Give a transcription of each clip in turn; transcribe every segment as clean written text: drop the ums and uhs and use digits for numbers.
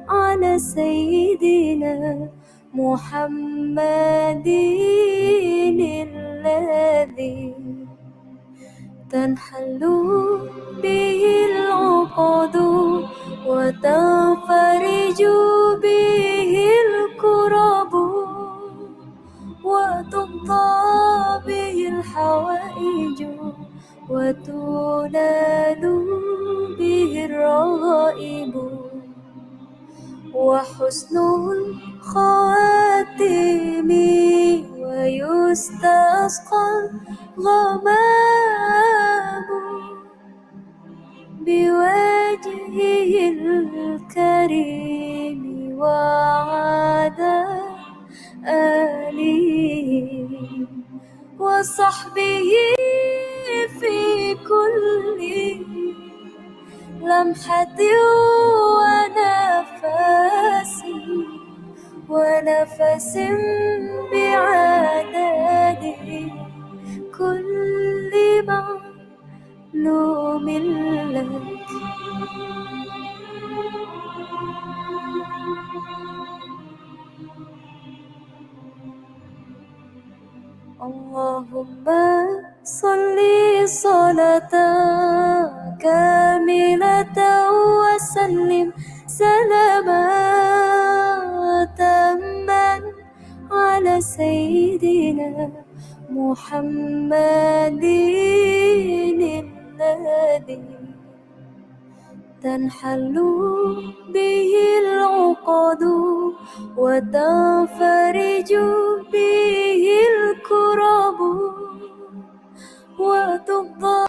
على سيدنا محمد الذي تنحل به العقد وتنفرج به الكرب وتقضى به الحوائج وتنال به الرغائب وحسن الخواتم ويستسقى الغمام بوجهه الكريم وعلى آله وصحبه في كل لمحة ونفس بعدد كل معلوم لك اللهم صل صلاة كاملة وسلم سلاما تاما على سيدنا محمد الذي تنحل به العقد وتنفرج به الكرب وتقضى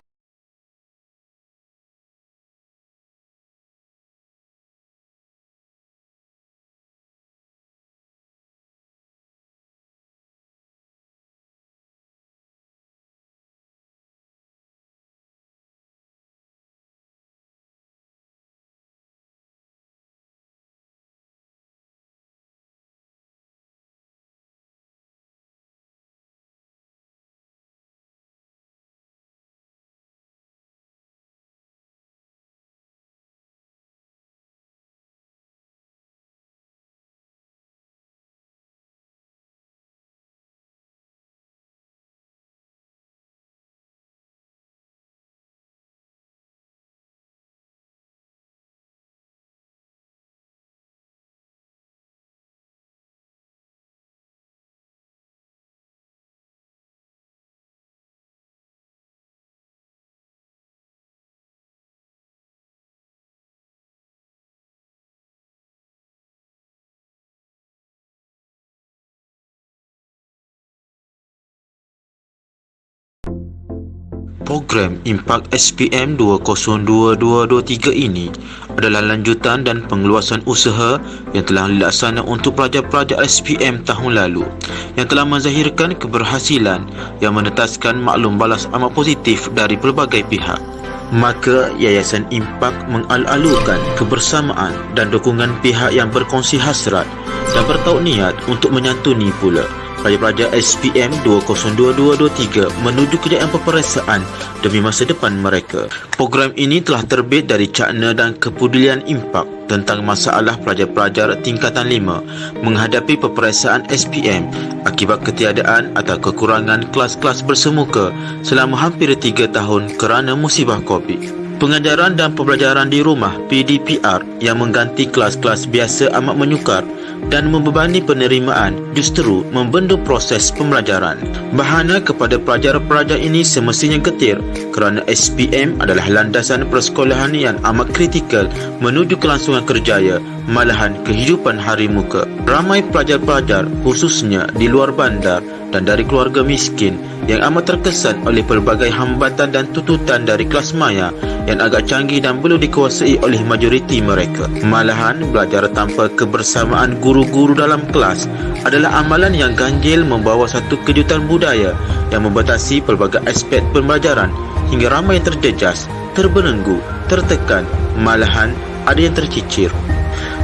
Program Impak SPM 2022-23 ini adalah lanjutan dan pengeluasan usaha yang telah dilaksanakan untuk pelajar-pelajar SPM tahun lalu yang telah menzahirkan keberhasilan yang menetaskan maklum balas amat positif dari pelbagai pihak. Maka Yayasan Impak mengalu-alukan kebersamaan dan dukungan pihak yang berkongsi hasrat dan bertaut niat untuk menyantuni pula pelajar-pelajar SPM 2022-23 menuju kejayaan peperiksaan demi masa depan mereka. Program ini telah terbit dari Cakna dan Kepedulian Impak tentang masalah pelajar-pelajar tingkatan 5 menghadapi peperiksaan SPM akibat ketiadaan atau kekurangan kelas-kelas bersemuka selama hampir 3 tahun kerana musibah COVID. Pengajaran dan pembelajaran di rumah PDPR yang mengganti kelas-kelas biasa amat menyukar dan membebani penerimaan justru membenda proses pembelajaran. Bahana kepada pelajar-pelajar ini semestinya getir kerana SPM adalah landasan persekolahan yang amat kritikal menuju kelangsungan kerjaya, malahan kehidupan hari muka. Ramai pelajar-pelajar khususnya di luar bandar dan dari keluarga miskin yang amat terkesan oleh pelbagai hambatan dan tuntutan dari kelas maya yang agak canggih dan belum dikuasai oleh majoriti mereka. Malahan belajar tanpa kebersamaan guru-guru dalam kelas adalah amalan yang ganjil membawa satu kejutan budaya yang membatasi pelbagai aspek pembelajaran hingga ramai yang terjejas, terbelenggu, tertekan, malahan ada yang tercicir.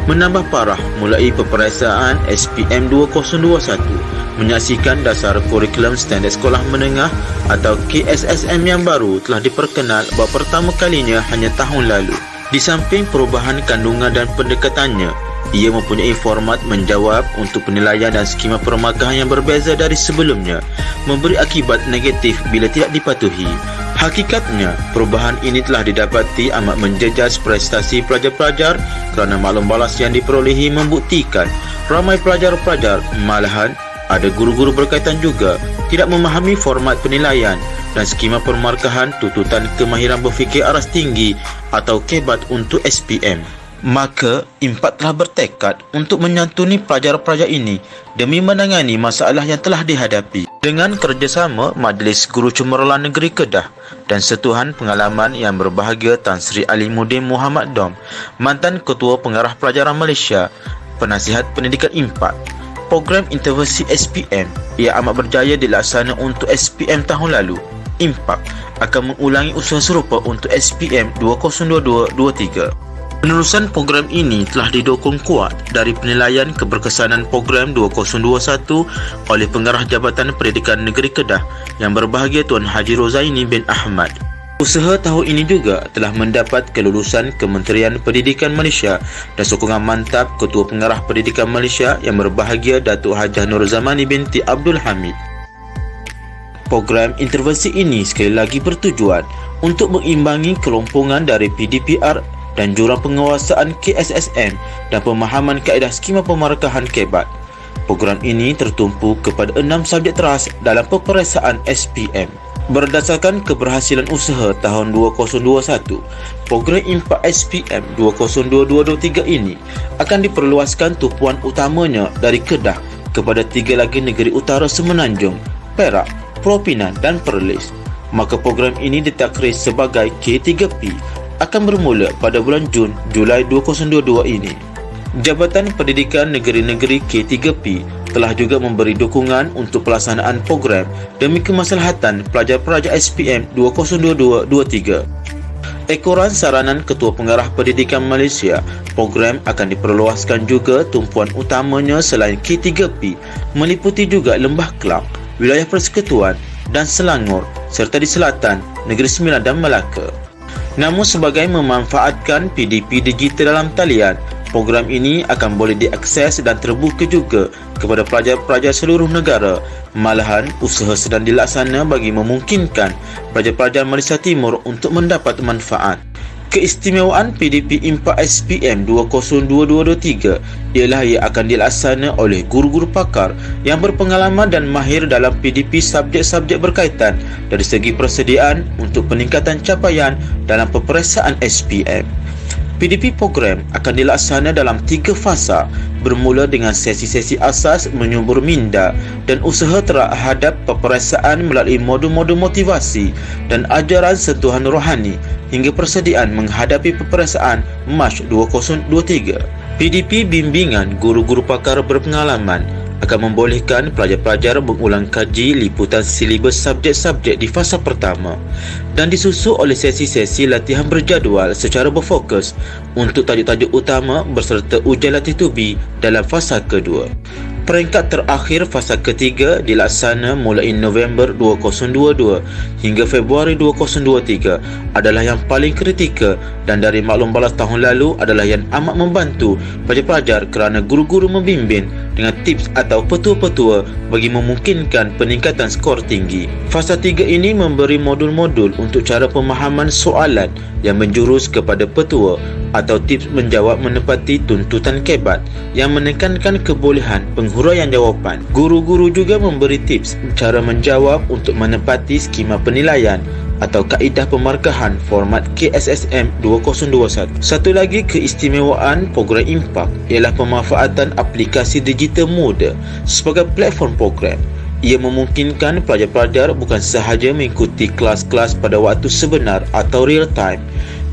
Menambah parah mulai peperiksaan SPM 2021 menyaksikan dasar kurikulum standard sekolah menengah atau KSSM yang baru telah diperkenal buat pertama kalinya hanya tahun lalu. Di samping perubahan kandungan dan pendekatannya, Ia mempunyai format menjawab untuk penilaian dan skema permarkahan yang berbeza dari sebelumnya, memberi akibat negatif bila tidak dipatuhi. Hakikatnya, perubahan ini telah didapati amat menjejas prestasi pelajar-pelajar kerana maklum balas yang diperolehi membuktikan ramai pelajar-pelajar, malahan ada guru-guru berkaitan juga, tidak memahami format penilaian dan skema permarkahan tuntutan kemahiran berfikir aras tinggi atau kebat untuk SPM. Maka, IMPAT telah bertekad untuk menyantuni pelajar-pelajar ini demi menangani masalah yang telah dihadapi. Dengan kerjasama Majlis Guru Cemerlang Negeri Kedah dan Setuhan Pengalaman yang berbahagia Tan Sri Alimuddin Muhammad Dom, mantan Ketua Pengarah Pelajaran Malaysia, Penasihat Pendidikan IMPAT, program intervensi SPM ia amat berjaya dilaksana untuk SPM tahun lalu. IMPAT akan mengulangi usaha serupa untuk SPM 2022-23. Penerusan program ini telah didukung kuat dari penilaian keberkesanan program 2021 oleh Pengarah Jabatan Pendidikan Negeri Kedah yang berbahagia Tuan Haji Rozaini bin Ahmad. Usaha tahun ini juga telah mendapat kelulusan Kementerian Pendidikan Malaysia dan sokongan mantap Ketua Pengarah Pendidikan Malaysia yang berbahagia Datuk Hajah Nur Zamani binti Abdul Hamid. Program intervensi ini sekali lagi bertujuan untuk mengimbangi kelompongan dari PDPR dan jurang penguasaan KSSM dan pemahaman kaedah skema pemarkahan kebat. Program ini tertumpu kepada 6 subjek teras dalam peperiksaan SPM. Berdasarkan keberhasilan usaha tahun 2021, program IMPAT SPM 2022-23 ini akan diperluaskan tumpuan utamanya dari Kedah kepada 3 lagi negeri utara Semenanjung, Perak, Pulau Pinang dan Perlis. Maka program ini ditakris sebagai K3P akan bermula pada bulan Julai 2022 ini. Jabatan Pendidikan Negeri-Negeri K3P telah juga memberi dukungan untuk pelaksanaan program demi kemaslahatan pelajar-pelajar SPM 2022-23. Ekoran saranan Ketua Pengarah Pendidikan Malaysia, program akan diperluaskan juga tumpuan utamanya selain K3P meliputi juga Lembah Kelang, Wilayah Persekutuan dan Selangor serta di Selatan, Negeri Sembilan dan Melaka. Namun sebagai memanfaatkan PDP digital dalam talian, program ini akan boleh diakses dan terbuka juga kepada pelajar-pelajar seluruh negara. Malahan, usaha sedang dilaksana bagi memungkinkan pelajar-pelajar Malaysia Timur untuk mendapat manfaat. Keistimewaan PDP IMPAT SPM 2022-23 ialah ia akan dilaksana oleh guru-guru pakar yang berpengalaman dan mahir dalam PDP subjek-subjek berkaitan dari segi persediaan untuk peningkatan capaian dalam peperiksaan SPM. PDP program akan dilaksana dalam 3 fasa, bermula dengan sesi-sesi asas menyubur minda dan usaha terhadap peperiksaan melalui modul-modul motivasi dan ajaran sentuhan rohani hingga persediaan menghadapi peperiksaan Mac 2023. PDP bimbingan guru-guru pakar berpengalaman akan membolehkan pelajar-pelajar mengulang kaji liputan silibus subjek-subjek di fasa pertama dan disusul oleh sesi-sesi latihan berjadual secara berfokus untuk tajuk-tajuk utama berserta ujian latih tubi dalam fasa kedua. Peringkat terakhir fasa ketiga dilaksana mulai November 2022 hingga Februari 2023 adalah yang paling kritikal dan dari maklum balas tahun lalu adalah yang amat membantu pelajar-pelajar kerana guru-guru membimbing dengan tips atau petua-petua bagi memungkinkan peningkatan skor tinggi. Fasa 3 ini memberi modul-modul untuk cara pemahaman soalan yang menjurus kepada petua atau tips menjawab menepati tuntutan kebat yang menekankan kebolehan penghuraian jawapan. Guru-guru juga memberi tips cara menjawab untuk menepati skema penilaian atau kaedah pemarkahan format KSSM 2021. Satu lagi keistimewaan program IMPAT ialah pemanfaatan aplikasi digital muda sebagai platform program. Ia memungkinkan pelajar-pelajar bukan sahaja mengikuti kelas-kelas pada waktu sebenar atau real time,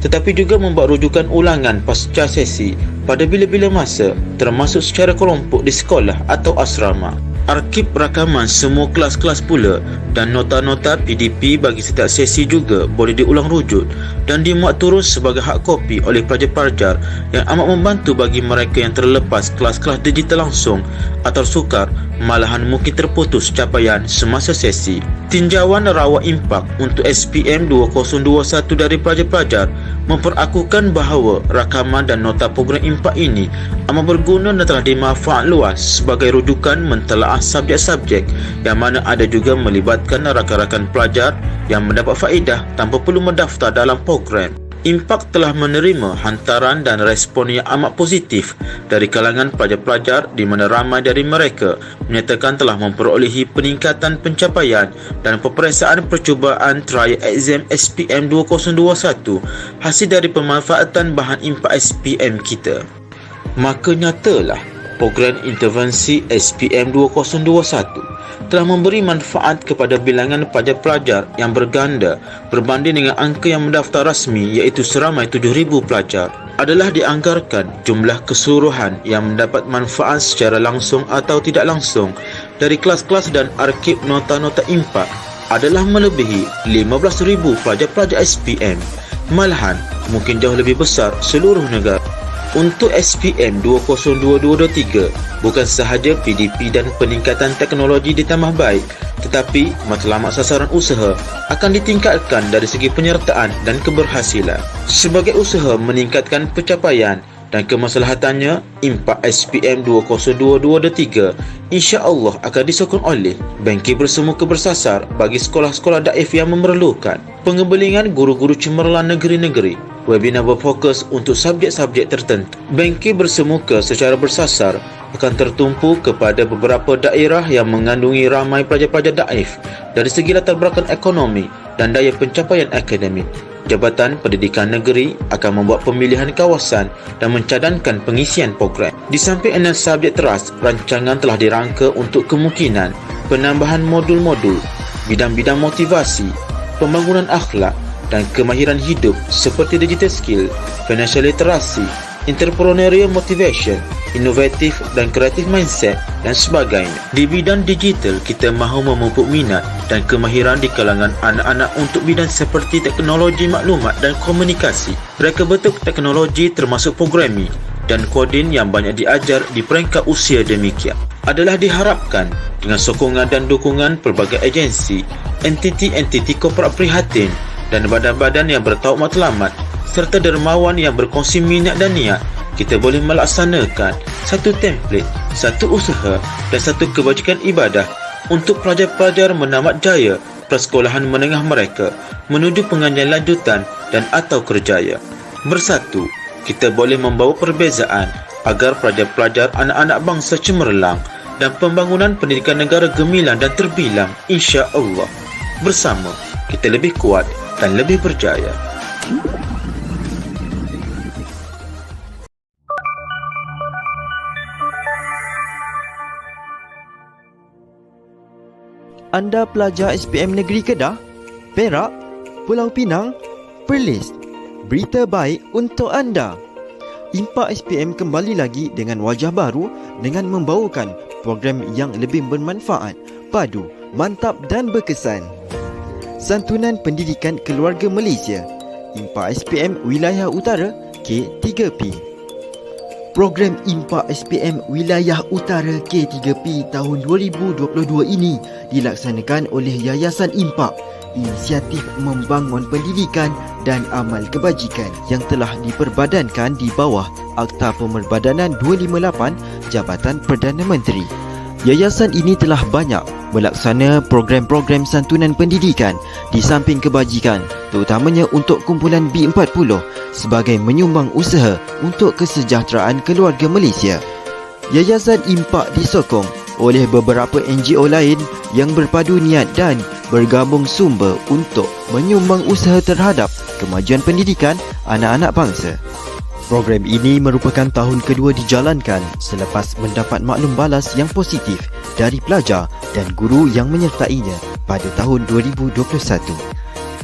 tetapi juga membuat rujukan ulangan pasca sesi pada bila-bila masa, termasuk secara kelompok di sekolah atau asrama. Arkib rakaman semua kelas-kelas pula dan nota-nota PDP bagi setiap sesi juga boleh diulang rujuk dan dimuat turun sebagai hak kopi oleh pelajar-pelajar yang amat membantu bagi mereka yang terlepas kelas-kelas digital langsung atau sukar, malahan mungkin terputus capaian semasa sesi. Tinjauan rawat impak untuk SPM 2021 dari pelajar-pelajar memperakukan bahawa rakaman dan nota program IMPAK ini amat berguna dan telah dimanfaat luas sebagai rujukan mentelaah subjek-subjek yang mana ada juga melibatkan rakan-rakan pelajar yang mendapat faedah tanpa perlu mendaftar dalam program. IMPAK telah menerima hantaran dan respon yang amat positif dari kalangan pelajar-pelajar di mana ramai dari mereka menyatakan telah memperolehi peningkatan pencapaian dan peperiksaan percubaan trial exam SPM 2021 hasil dari pemanfaatan bahan IMPAK SPM kita. Maka nyatalah program intervensi SPM 2021 telah memberi manfaat kepada bilangan pelajar-pelajar yang berganda berbanding dengan angka yang mendaftar rasmi iaitu seramai 7,000 pelajar. Adalah dianggarkan jumlah keseluruhan yang mendapat manfaat secara langsung atau tidak langsung dari kelas-kelas dan arkib nota-nota IMPAK adalah melebihi 15,000 pelajar-pelajar SPM. Malahan mungkin jauh lebih besar seluruh negara. Untuk SPM 2022-23, bukan sahaja PDP dan peningkatan teknologi ditambah baik, tetapi matlamat sasaran usaha akan ditingkatkan dari segi penyertaan dan keberhasilan. Sebagai usaha meningkatkan pencapaian dan kemaslahatannya, IMPAK SPM 2022-23 insya-Allah akan disokong oleh bangkit bersemuka bersasar bagi sekolah-sekolah daif yang memerlukan, pengembelingan guru-guru cemerlang negeri-negeri, webinar berfokus untuk subjek-subjek tertentu. Bangkit bersemuka secara bersasar akan tertumpu kepada beberapa daerah yang mengandungi ramai pelajar-pelajar daif dari segi latar belakang ekonomi dan daya pencapaian akademik. Jabatan Pendidikan Negeri akan membuat pemilihan kawasan dan mencadangkan pengisian program. Di samping 6 subjek teras, rancangan telah dirangka untuk kemungkinan penambahan modul-modul, bidang-bidang motivasi, pembangunan akhlak dan kemahiran hidup seperti digital skill, financial literacy, entrepreneurial motivation, inovatif dan kreatif mindset dan sebagainya. Di bidang digital, kita mahu memupuk minat dan kemahiran di kalangan anak-anak untuk bidang seperti teknologi maklumat dan komunikasi, reka bentuk teknologi termasuk programming dan koding yang banyak diajar di peringkat usia demikian. Adalah diharapkan dengan sokongan dan dukungan pelbagai agensi, entiti-entiti korporat prihatin dan badan-badan yang bertaubat matlamat serta dermawan yang berkongsi minat dan niat, kita boleh melaksanakan satu template, satu usaha dan satu kebajikan ibadah untuk pelajar-pelajar menamat jaya persekolahan menengah mereka menuju pengajian lanjutan dan atau kerjaya. Bersatu, kita boleh membawa perbezaan agar pelajar-pelajar anak-anak bangsa cemerlang dan pembangunan pendidikan negara gemilang dan terbilang, insya-Allah. Bersama, kita lebih kuat dan lebih berjaya. Anda pelajar SPM Negeri Kedah, Perak, Pulau Pinang, Perlis. Berita baik untuk anda. IMPAK SPM kembali lagi dengan wajah baru dengan membawakan program yang lebih bermanfaat, padu, mantap dan berkesan. Santunan Pendidikan Keluarga Malaysia, IMPAK SPM Wilayah Utara K3P. Program IMPAK SPM Wilayah Utara K3P tahun 2022 ini dilaksanakan oleh Yayasan IMPAK, inisiatif membangun pendidikan dan amal kebajikan yang telah diperbadankan di bawah Akta Pemerbadanan 258 Jabatan Perdana Menteri. Yayasan ini telah banyak melaksana program-program santunan pendidikan di samping kebajikan, terutamanya untuk kumpulan B40 sebagai menyumbang usaha untuk kesejahteraan keluarga Malaysia. Yayasan IMPAK disokong oleh beberapa NGO lain yang berpadu niat dan bergabung sumber untuk menyumbang usaha terhadap kemajuan pendidikan anak-anak bangsa. Program ini merupakan tahun kedua dijalankan selepas mendapat maklum balas yang positif dari pelajar dan guru yang menyertainya pada tahun 2021.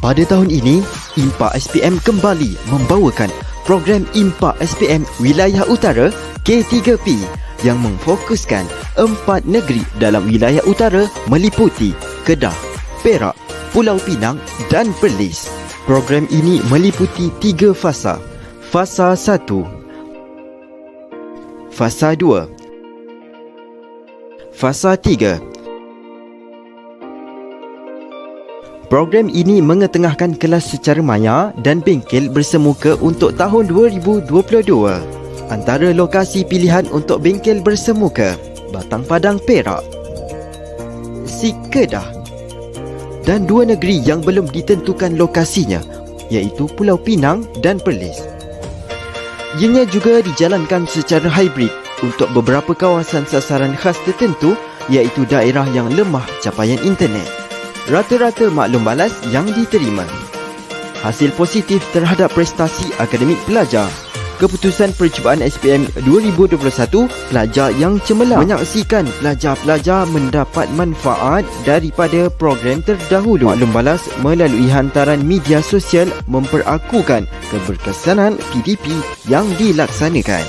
Pada tahun ini, IMPAK SPM kembali membawakan program IMPAK SPM Wilayah Utara K3P yang memfokuskan 4 negeri dalam wilayah utara meliputi Kedah, Perak, Pulau Pinang dan Perlis. Program ini meliputi 3 fasa. Fasa 1, Fasa 2, Fasa 3. Program ini mengetengahkan kelas secara maya dan bengkel bersemuka untuk tahun 2022. Antara lokasi pilihan untuk bengkel bersemuka: Batang Padang, Perak, Si Kedah, dan dua negeri yang belum ditentukan lokasinya, iaitu Pulau Pinang dan Perlis. Ianya juga dijalankan secara hybrid untuk beberapa kawasan sasaran khas tertentu, iaitu daerah yang lemah capaian internet. Rata-rata maklum balas yang diterima. Hasil positif terhadap prestasi akademik pelajar. Keputusan percubaan SPM 2021, pelajar yang cemerlang. Menyaksikan pelajar-pelajar mendapat manfaat daripada program terdahulu. Maklum balas melalui hantaran media sosial memperakukan keberkesanan PDP yang dilaksanakan.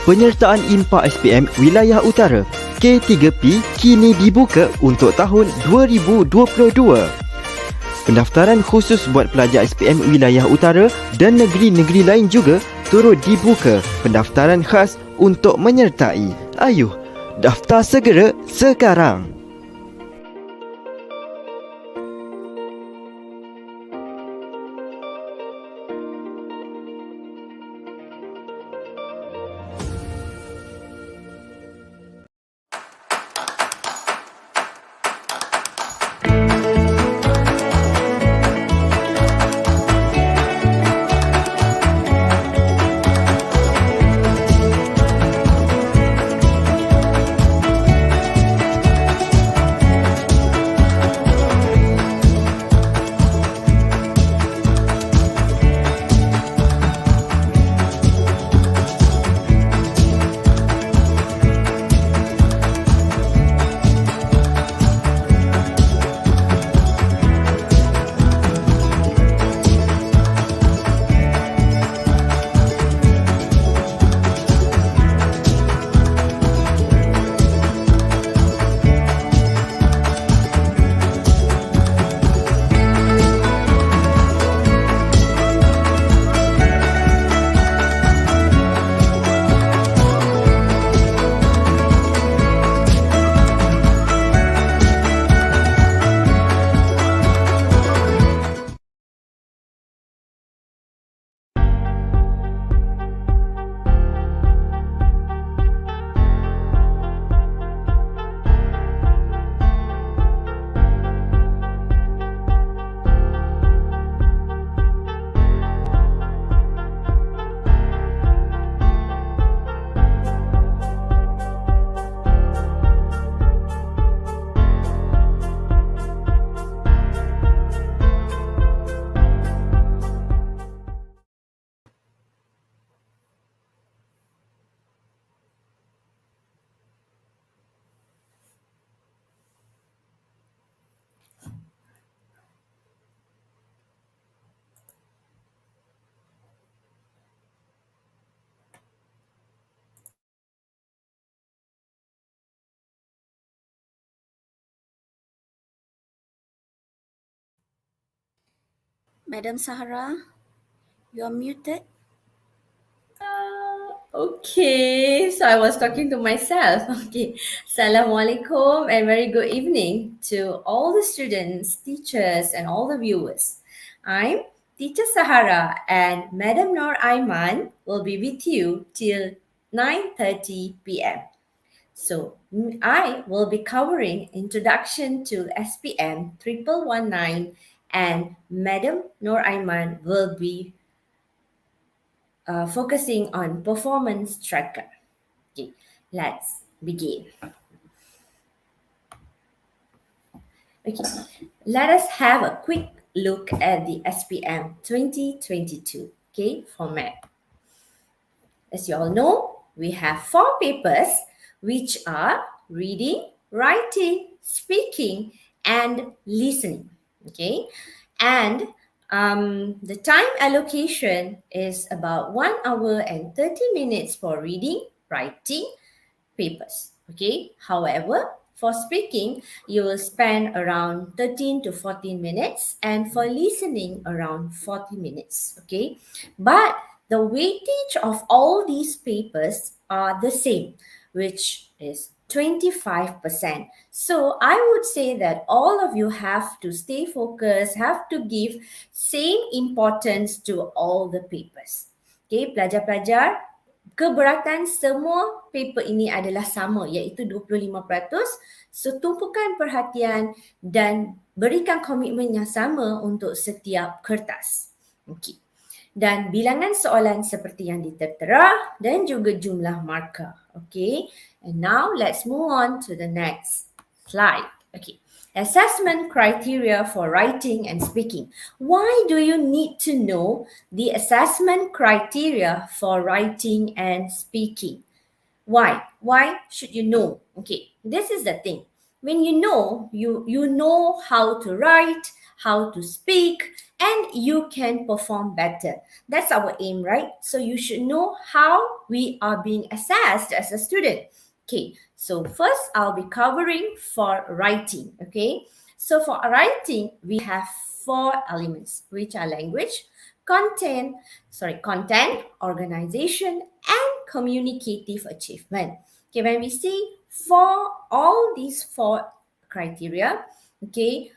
Penyertaan impak SPM Wilayah Utara K3P kini dibuka untuk tahun 2022. Pendaftaran khusus buat pelajar SPM Wilayah Utara dan negeri-negeri lain juga turut dibuka pendaftaran khas untuk menyertai. Ayuh, daftar segera sekarang. Madam Sahara, you are muted. Okay, so I was talking to myself. Okay, Assalamualaikum and very good evening to all the students, teachers, and all the viewers. I'm Teacher Sahara, and Madam Noor Aiman will be with you till 9:30 p.m. So I will be covering Introduction to SPM 1119, and Madam Noor Aiman will be focusing on performance tracker. Okay, let's begin. Okay, let us have a quick look at the SPM 2022 format. As you all know, we have 4 papers which are reading, writing, speaking, and listening. Okay, and the time allocation is about 1 hour and 30 minutes for reading, writing papers. Okay, however, for speaking, you will spend around 13 to 14 minutes, and for listening, around 40 minutes. Okay, but the weightage of all these papers are the same, which is 25%. So I would say that all of you have to stay focused, have to give same importance to all the papers. Okay, pelajar-pelajar, keberatan semua paper ini adalah sama, iaitu 25%. So tumpukan perhatian dan berikan komitmen yang sama untuk setiap kertas. Okay. Dan bilangan soalan seperti yang ditertera dan juga jumlah markah. Okay. And now let's move on to the next slide. Okay. Assessment criteria for writing and speaking. Why do you need to know the assessment criteria for writing and speaking? Why? Why should you know? Okay, this is the thing. When you know, you know how to write, how to speak, and you can perform better. That's our aim, right? So you should know how we are being assessed as a student. Okay, so first I'll be covering for writing, okay? So for writing, we have 4 elements, which are language, content, organization, and communicative achievement. Okay, when we see for all these 4 criteria, okay,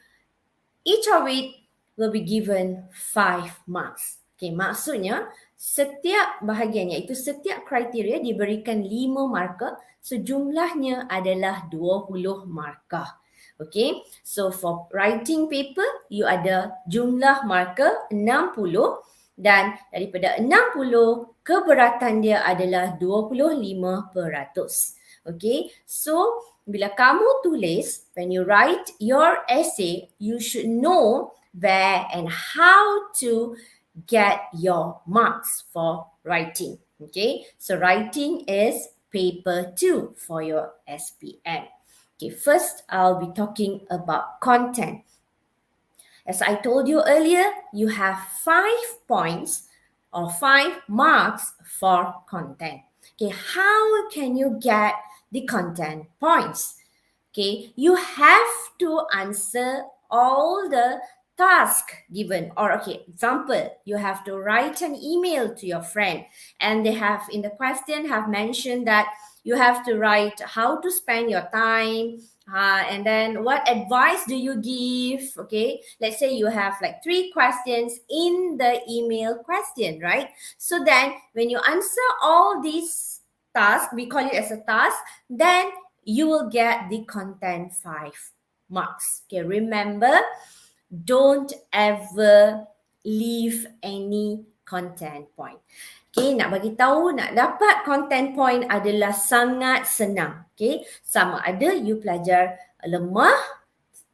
each of it will be given 5 marks. Okay, maksudnya setiap bahagian iaitu setiap kriteria diberikan 5 markah, sejumlahnya adalah 20 markah. Okay, so for writing paper, you ada jumlah markah 60 dan daripada 60, keberatan dia adalah 25%. Okay, so bila kamu tulis, when you write your essay, you should know where and how to get your marks for writing. Okay, so writing is paper 2 for your SPM. Okay, first I'll be talking about content. As I told you earlier, you have 5 points or 5 marks for content. Okay, how can you get the content points? Okay, you have to answer all the task given, or okay, example, you have to write an email to your friend and they have in the question have mentioned that you have to write how to spend your time, and then what advice do you give? Okay, let's say you have like 3 questions in the email question, right? So then when you answer all these tasks, we call it as a task, then you will get the content 5 marks. Okay, remember, don't ever leave any content point. Okay, nak bagi tahu, nak dapat content point adalah sangat senang. Okay, sama ada you pelajar lemah,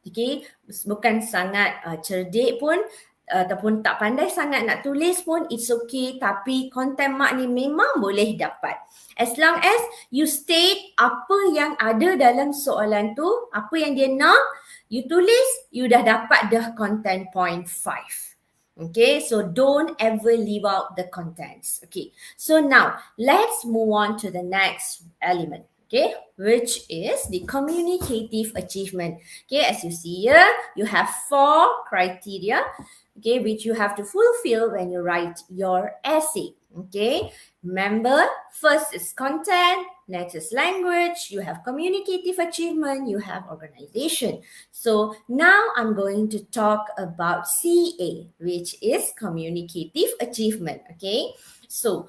okay, bukan sangat cerdik pun, ataupun tak pandai sangat nak tulis pun, it's okay. Tapi content mark ni memang boleh dapat. As long as you state apa yang ada dalam soalan tu, apa yang dia nak, you tulis, you dah dapat dah content point 5. Okay, so don't ever leave out the contents. Okay, so now let's move on to the next element, okay, which is the communicative achievement. Okay, as you see here, you have 4 criteria, okay, which you have to fulfill when you write your essay. Okay, remember, first is content, next is language, you have communicative achievement, you have organization. So now I'm going to talk about CA, which is communicative achievement. Okay, so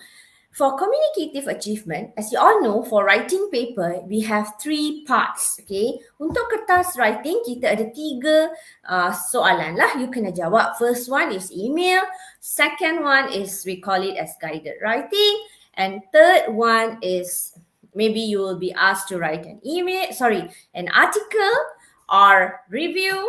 for communicative achievement, as you all know, for writing paper, we have 3 parts. Okay, untuk kertas writing, kita ada 3 soalan lah. You kena jawab. First one is email. Second one is, we call it as guided writing. And third one is, maybe you will be asked to write an article or review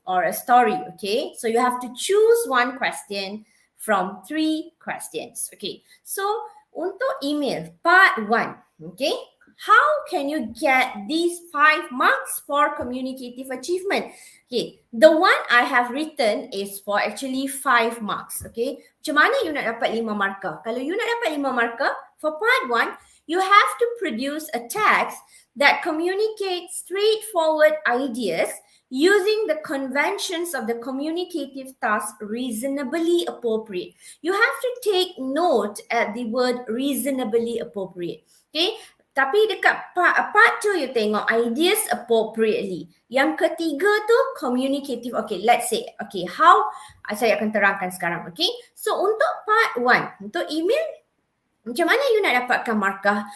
or a story. Okay, so you have to choose one question from 3 questions. Okay, so untuk email, part 1, okay, how can you get these 5 marks for communicative achievement? Okay, the one I have written is for actually 5 marks, okay. Macam mana you nak dapat 5 markah? Kalau you nak dapat 5 markah, for part 1, you have to produce a text that communicates straightforward ideas using the conventions of the communicative task reasonably appropriate. You have to take note at the word reasonably appropriate. Okay, Tapi dekat part 2 you tengok ideas appropriately. Yang ketiga tu communicative. Okay, let's say, okay, how saya akan terangkan sekarang. Okay, so untuk part 1, untuk email, macam mana you nak dapatkan markah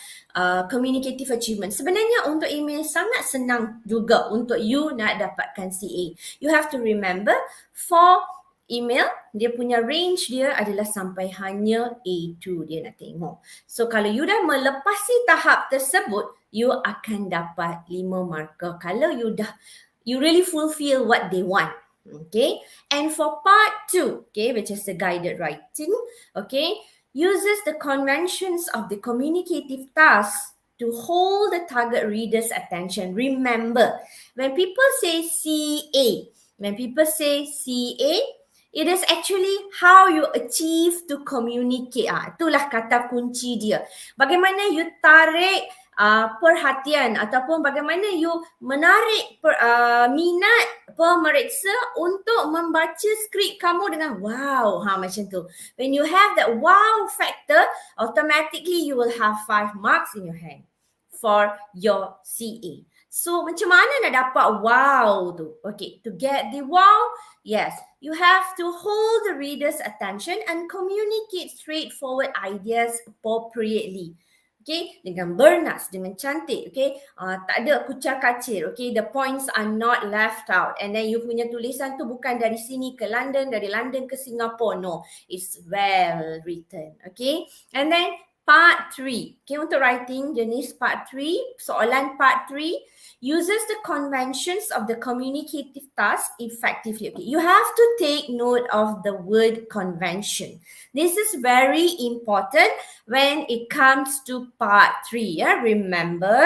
communicative achievement? Sebenarnya untuk email sangat senang juga untuk you nak dapatkan CA. You have to remember for email, dia punya range dia adalah sampai hanya A2 dia nak tengok. So kalau you dah melepasi tahap tersebut, you akan dapat 5 markah. Kalau you really fulfill what they want. Okay, and for part 2, okay, which is the guided writing, okay, uses the conventions of the communicative task to hold the target reader's attention. Remember, when people say CA, it is actually how you achieve to communicate. Itulah kata kunci dia. Bagaimana you tarik perhatian ataupun bagaimana you menarik minat pemeriksa untuk membaca skrip kamu dengan wow. Macam tu. When you have that wow factor, automatically you will have 5 marks in your hand for your CA. So macam mana nak dapat wow tu? Okay, to get the wow, yes, you have to hold the reader's attention and communicate straightforward ideas appropriately. Okay, dengan bernas, dengan cantik, okay. Tak ada kucar kacir, okay. The points are not left out. And then you punya tulisan tu bukan dari sini ke London, dari London ke Singapore. No, it's well written, okay. And then part 3, okay, untuk writing jenis part 3, soalan part 3, uses the conventions of the communicative task effectively. Okay, you have to take note of the word convention. This is very important when it comes to part 3. Remember,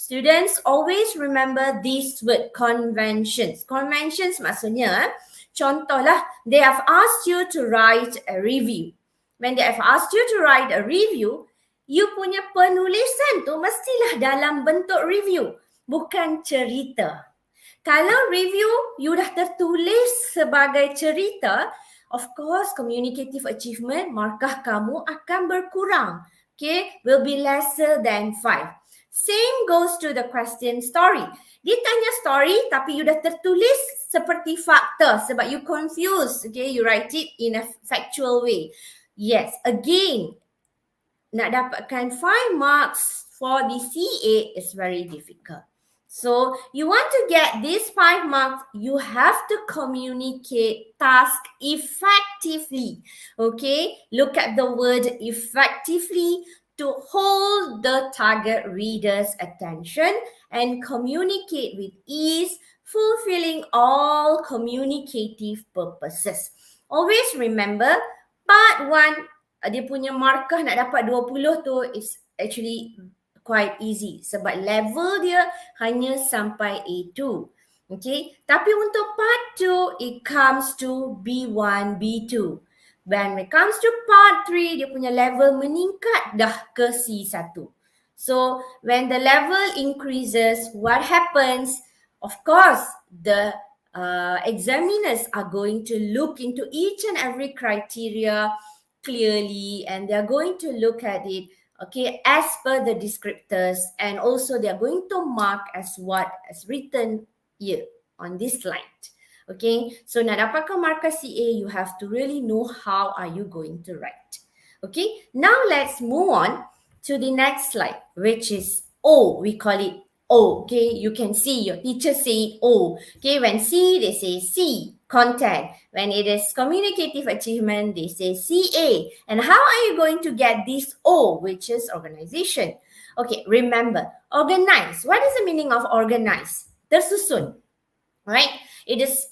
students always remember this word conventions. Conventions maksudnya, contohlah, they have asked you to write a review. When they have asked you to write a review, you punya penulisan tu mestilah dalam bentuk review, bukan cerita. Kalau review you dah tertulis sebagai cerita, of course communicative achievement markah kamu akan berkurang. Okay, will be lesser than 5. Same goes to the question story. Dia tanya story tapi you dah tertulis seperti fakta sebab you confused. Okay, you write it in a factual way. Yes, again, nak dapatkan 5 marks for the CA is very difficult. So you want to get these 5 marks, you have to communicate task effectively. Okay, look at the word effectively to hold the target reader's attention and communicate with ease, fulfilling all communicative purposes. Always remember, part 1, dia punya markah nak dapat 20 tu is actually quite easy sebab level dia hanya sampai A2. Okay, tapi untuk part 2 it comes to B1, B2. When it comes to part 3 dia punya level meningkat dah ke C1. So when the level increases, what happens? Of course, the examiners are going to look into each and every criteria clearly and they are going to look at it, okay, as per the descriptors, and also they are going to mark as what is written here on this slide. Okay, so nak dapatkan markah CA, you have to really know how are you going to write. Okay, now let's move on to the next slide, which is O. We call it O. Okay, you can see your teacher say O. Okay, when C, they say C, content. When it is communicative achievement, they say CA. And how are you going to get this O, which is organization? Okay, remember, organize. What is the meaning of organize? Tersusun. Right? It is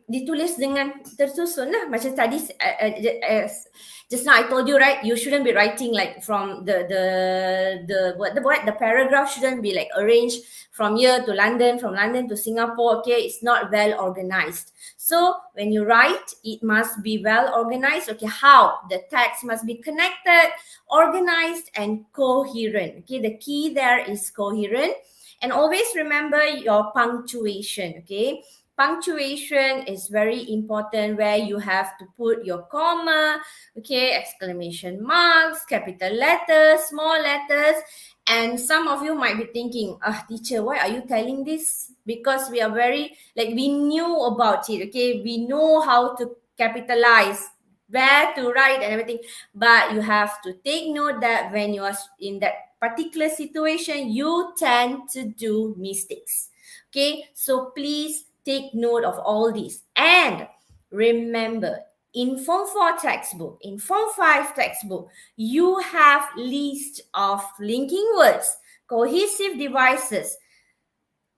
ditulis dengan tersusun lah. Macam tadi, just now I told you, right? You shouldn't be writing like from the paragraph shouldn't be like arranged from here to London, from London to Singapore. Okay, it's not well organized. So when you write, it must be well organized. Okay, how? The text must be connected, organized, and coherent. Okay, the key there is coherent. And always remember your punctuation. Okay, punctuation is very important where you have to put your comma, okay, exclamation marks, capital letters, small letters, And some of you might be thinking, teacher, why are you telling this? Because we are very, we knew about it, okay? We know how to capitalize, where to write and everything. But you have to take note that when you are in that particular situation, you tend to do mistakes. Okay, so please take note of all this. And remember, in Form 4 textbook, in Form 5 textbook, you have list of linking words, cohesive devices.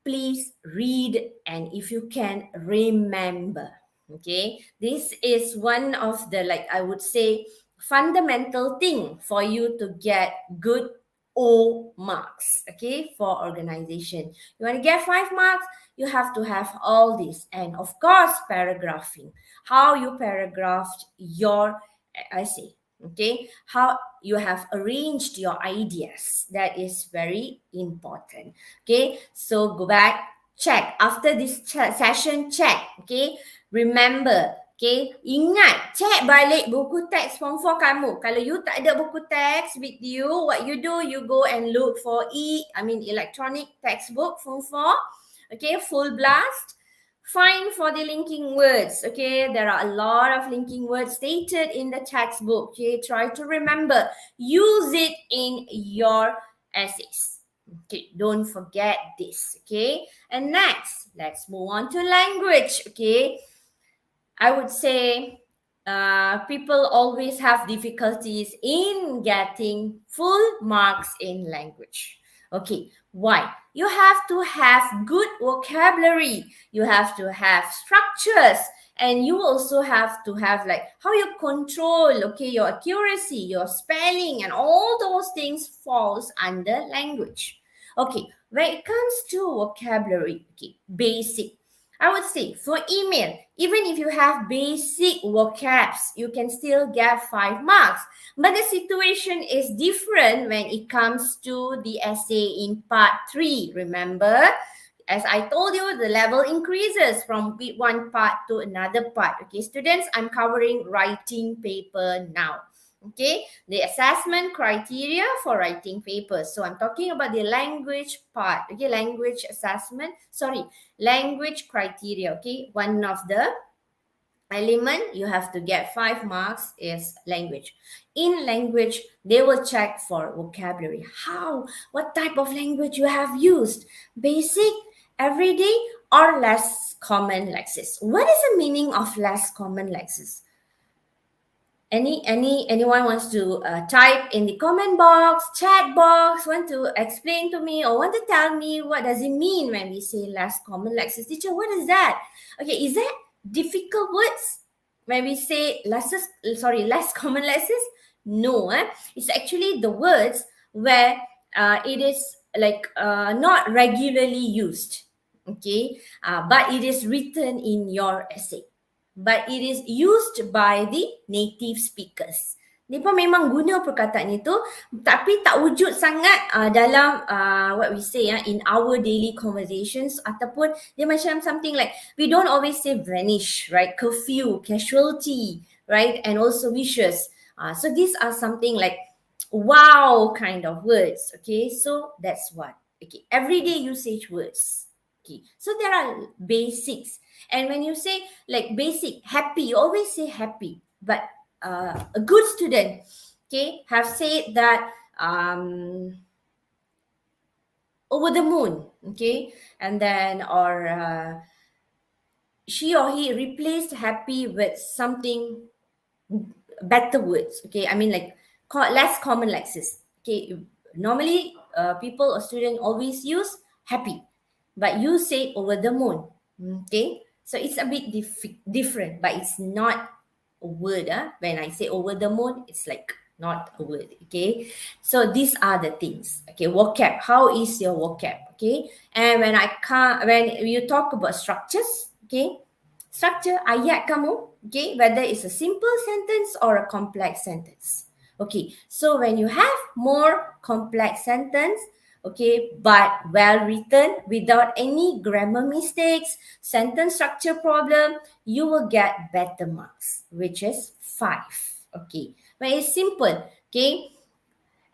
Please read, and if you can, remember. Okay, this is one of the, I would say, fundamental thing for you to get good O marks, okay, for organization. You want to get 5 marks, you have to have all this. And of course, paragraphing, how you paragraphed your essay, okay, how you have arranged your ideas. That is very important. Okay, so go back, check after this session, check. Okay, remember, okay, ingat, check balik buku teks Form 4 kamu. Kalau you tak ada buku teks with you, what you do, you go and look for electronic textbook Form 4, okay, full blast. Find for the linking words. Okay, there are a lot of linking words stated in the textbook. Okay, try to remember. Use it in your essays. Okay, don't forget this. Okay, and next, let's move on to language. Okay, I would say people always have difficulties in getting full marks in language. Okay, why? You have to have good vocabulary. You have to have structures. And you also have to have how you control, okay, your accuracy, your spelling, and all those things falls under language. Okay, when it comes to vocabulary, okay, basic. I would say for email, even if you have basic vocabs, you can still get 5 marks. But the situation is different when it comes to the essay in part 3. Remember, as I told you, the level increases from one part to another part. Okay, students, I'm covering writing paper now. Okay, the assessment criteria for writing papers. So I'm talking about the language part. Okay, language criteria. Okay, one of the element you have to get 5 marks is language. In language, they will check for vocabulary. What type of language you have used? Basic, everyday, or less common lexis. What is the meaning of less common lexis? Anyone wants to type in the comment box, chat box, want to explain to me or want to tell me what does it mean when we say less common lexis? Teacher, what is that? Okay, is that difficult words when we say less common lexis? No, it's actually the words where it is not regularly used, okay, but it is written in your essay. But it is used by the native speakers. Mereka memang guna perkataan itu, tapi tak wujud sangat dalam what we say in our daily conversations, ataupun dia macam something like, we don't always say vanish, right? Curfew, casualty, right? And also wishes. So these are something like wow kind of words, okay? So that's what, okay, everyday usage words. Okay, so there are basics. And when you say basic, happy, you always say happy. But a good student, okay, have said that over the moon, okay, and then or she or he replaced happy with something better words, okay, less common lexis. Okay, normally people or student always use happy, but you say over the moon. Okay, so it's a bit different, but it's not a word. When I say over the moon, it's not a word. Okay, so these are the things. Okay, vocab. How is your vocab? Okay, and when you talk about structures, okay, structure ayat kamu, okay, whether it's a simple sentence or a complex sentence. Okay, so when you have more complex sentence, okay, but well written without any grammar mistakes, sentence structure problem, you will get better marks, which is 5. Okay, when it's simple, okay,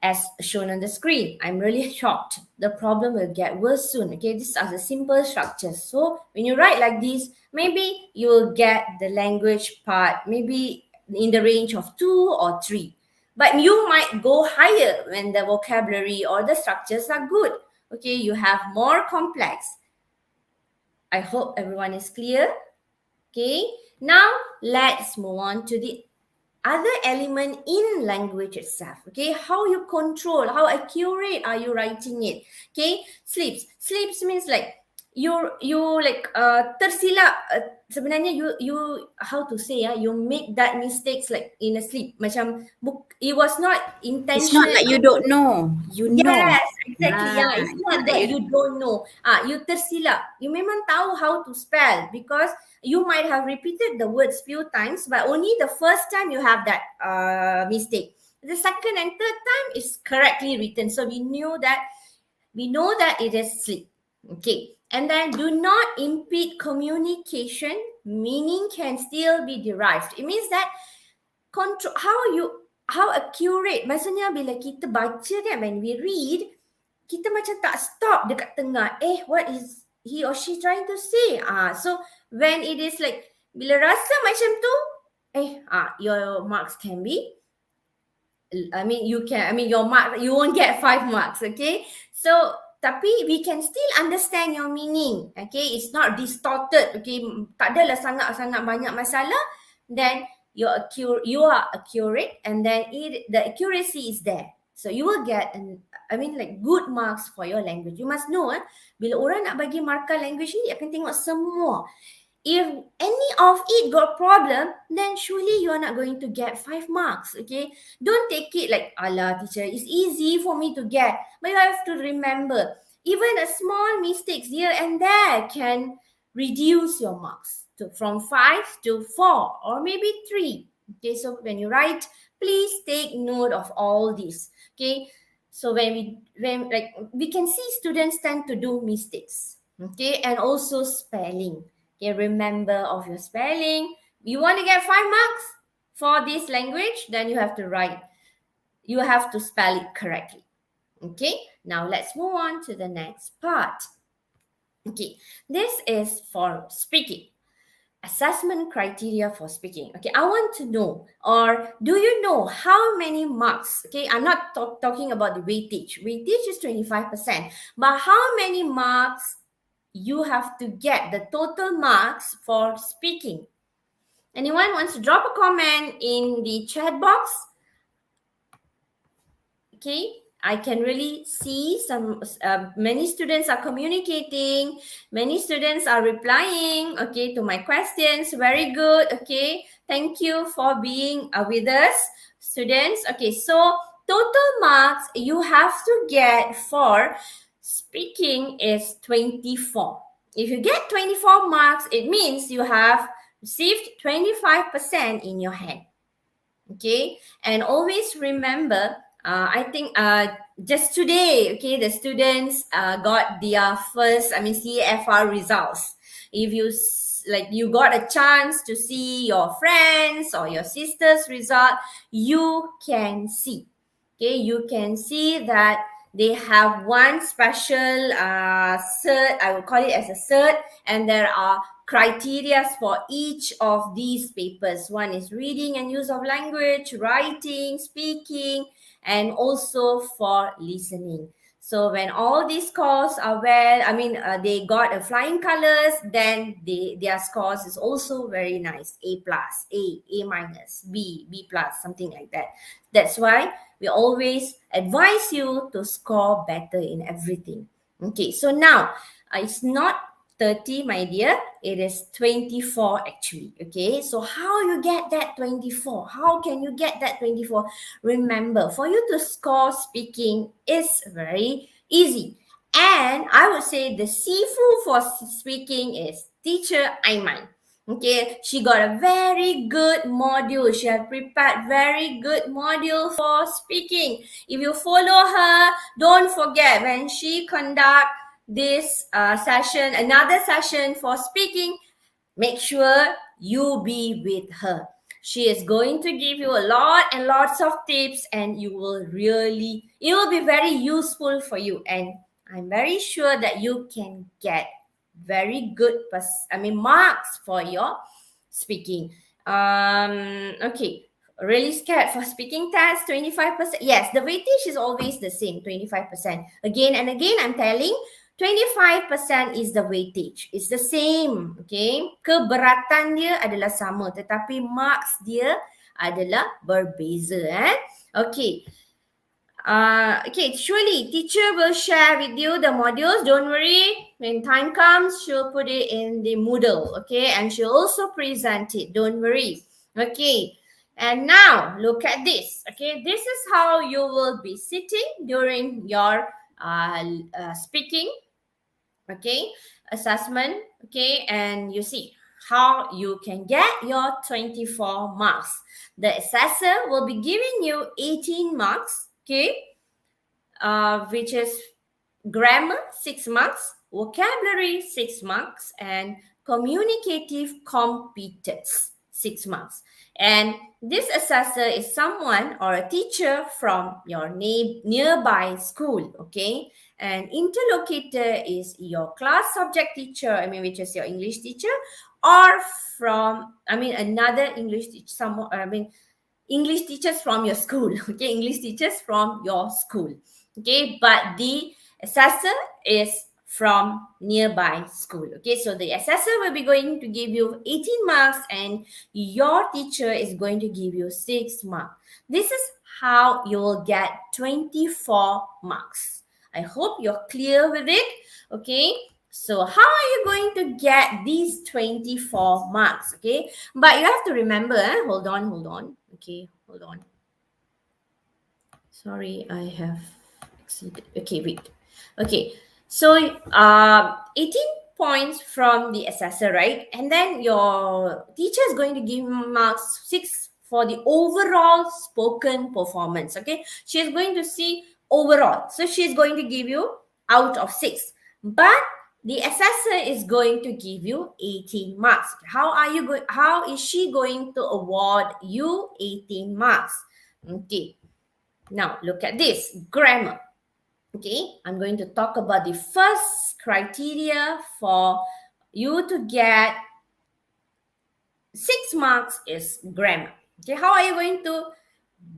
as shown on the screen. I'm really shocked. The problem will get worse soon. Okay, these are the simple structures. So when you write like this, maybe you will get the language part, maybe in the range of 2 or 3. But you might go higher when the vocabulary or the structures are good. Okay, you have more complex. I hope everyone is clear. Okay, now let's move on to the other element in language itself. Okay, how you control, how accurate are you writing it? Okay, sleeps means like you like tersilap. Sebenarnya you how to say you make that mistakes like in a sleep. Macam it was not intentional. It's not like you don't know. You know. Yes, exactly. Yeah, Ah, it's not that you don't know. You tersilap. You memang tahu how to spell because you might have repeated the words few times, but only the first time you have that mistake. The second and third time is correctly written. So we know that it is sleep. Okay. And then do not impede communication, meaning can still be derived. It means that control how accurate. Maksudnya bila kita baca kan, when we read, kita macam tak stop dekat tengah. What is he or she trying to say? So when it is like bila rasa macam tu, your marks can be your mark, you won't get 5 marks, okay? So tapi we can still understand your meaning, okay? It's not distorted, okay? Tak adalah sangat-sangat banyak masalah. Then you are accurate, and then the accuracy is there. So you will get good marks for your language. You must know, bila orang nak bagi markah language ni, dia akan tengok semua. If any of it got problem, then surely you are not going to get 5 marks, okay? Don't take it like, ala teacher, it's easy for me to get. But you have to remember, even a small mistakes here and there can reduce your marks from 5 to 4 or maybe 3. Okay, so when you write, please take note of all this. Okay, so when we can see students tend to do mistakes. Okay, and also spelling. Okay, remember of your spelling. You want to get 5 marks for this language, then you have to write. You have to spell it correctly. Okay, now let's move on to the next part. Okay, this is for speaking. Assessment criteria for speaking. Okay, I want to know, or do you know how many marks? Okay, I'm not talking about the weightage. Weightage is 25%. But how many marks you have to get, the total marks for speaking? Anyone wants to drop a comment in the chat box? Okay, I can really see many students are communicating, many students are replying, okay, to my questions. Very good. Okay, thank you for being with us, students. Okay, so total marks you have to get for speaking is 24. If you get 24 marks, it means you have received 25% in your hand. Okay, and always remember, I think just today, okay, the students got their first, CFR results. If you got a chance to see your friends or your sister's result, you can see. Okay, you can see that they have one special cert, I will call it as a cert, and there are criteria for each of these papers. One is reading and use of language, writing, speaking, and also for listening. So when all these scores are they got a flying colors, then their scores is also very nice. A+, A minus, B+, something like that. That's why we always advise you to score better in everything. Okay, so now it's not 30, my dear, it is 24 actually. Okay, so how you get that 24? How can you get that 24? Remember, for you to score speaking is very easy. And I would say the Sifu for speaking is teacher Aiman. Okay, she got a very good module. She has prepared very good module for speaking. If you follow her, don't forget when she conduct this session, another session for speaking, make sure you be with her. She is going to give you a lot and lots of tips, and it will be very useful for you. And I'm very sure that you can get very good marks for your speaking. Okay. Really scared for speaking test, 25%. Yes, the weightage is always the same, 25%. Again and again, I'm telling, 25% is the weightage. It's the same, okay? Keberatan dia adalah sama, tetapi marks dia adalah berbeza, Okay. Okay, surely teacher will share with you the modules. Don't worry. When time comes, she'll put it in the Moodle, okay? And she'll also present it. Don't worry. Okay. And now look at this. Okay, this is how you will be sitting during your speaking. Okay, assessment. Okay, and you see how you can get your 24 marks. The assessor will be giving you 18 marks. Okay, which is grammar 6 marks, vocabulary 6 marks, and communicative competence 6 marks. And this assessor is someone or a teacher from your nearby school, okay? And interlocutor is your class subject teacher, which is your English teacher, or from, another English teacher, English teachers from your school, okay? English teachers from your school, okay? But the assessor is from nearby school, okay? So the assessor will be going to give you 18 marks and your teacher is going to give you 6 marks. This is how you will get 24 marks. I hope you're clear with it, okay? So how are you going to get these 24 marks, okay? But you have to remember, hold on. Okay, hold on. Sorry, I have exceeded. Okay, wait. Okay, so 18 points from the assessor, right? And then your teacher is going to give marks 6 for the overall spoken performance, okay? She is going to see overall. So she is going to give you out of 6. But the assessor is going to give you 18 marks. How is she going to award you 18 marks? Okay. Now look at this, grammar. Okay, I'm going to talk about the first criteria for you to get 6 marks is grammar. Okay, how are you going to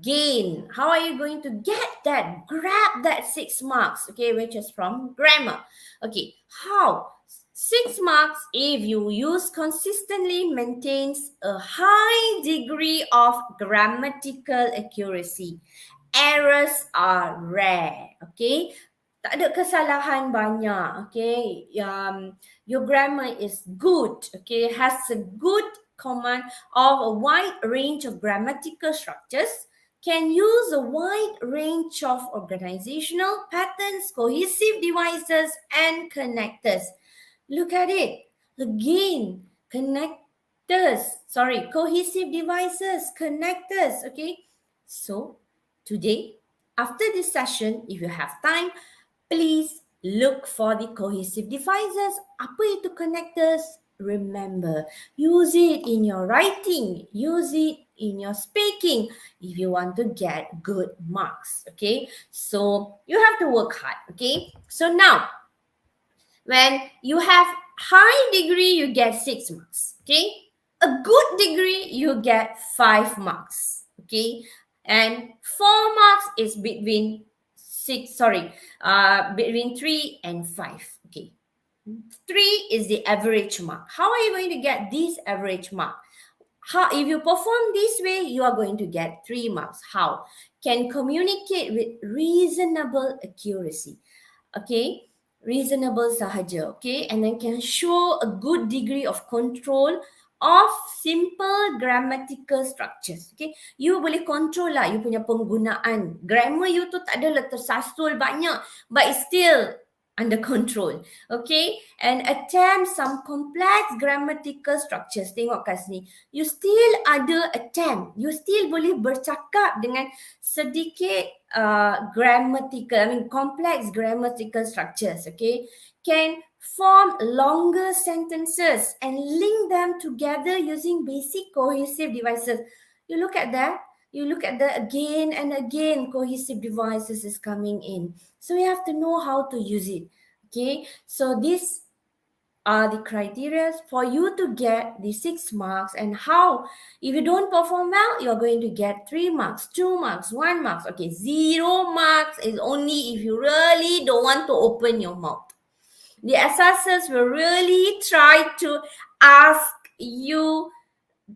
gain? How are you going to get that, grab that 6 marks, okay, which is from grammar? Okay, how? 6 marks if you use consistently maintains a high degree of grammatical accuracy. Errors are rare, okay? Tak ada kesalahan banyak, okay? Your grammar is good, okay? Has a good command of a wide range of grammatical structures, can use a wide range of organizational patterns, cohesive devices, and connectors. Look at it. Again, cohesive devices, connectors, okay? So, today, after this session, if you have time, please look for the cohesive devices. Apa itu connectors? Remember, use it in your writing, use it in your speaking if you want to get good marks, okay? So, you have to work hard, okay? So now, when you have high degree, you get 6 marks, okay? A good degree, you get 5 marks, okay? And 4 marks is between 3 and 5, okay? 3 is the average mark. How are you going to get this average mark? If you perform this way, you are going to get 3 marks. How? Can communicate with reasonable accuracy, okay? Reasonable sahaja, okay? And then can show a good degree of control of simple grammatical structures, okay? You boleh control lah you punya penggunaan. Grammar you tu tak adalah tersasul banyak, but it's still under control, okay? And attempt some complex grammatical structures. Tengok kat sini. You still ada attempt. You still boleh bercakap dengan sedikit complex grammatical structures, okay? Can Form longer sentences and link them together using basic cohesive devices. You look at that. You look at the again and again cohesive devices is coming in. So you have to know how to use it. Okay. So these are the criteria for you to get the 6 marks, and how if you don't perform well you're going to get 3 marks, 2 marks, 1 marks. Okay, 0 marks is only if you really don't want to open your mouth. The assessors will really try to ask you,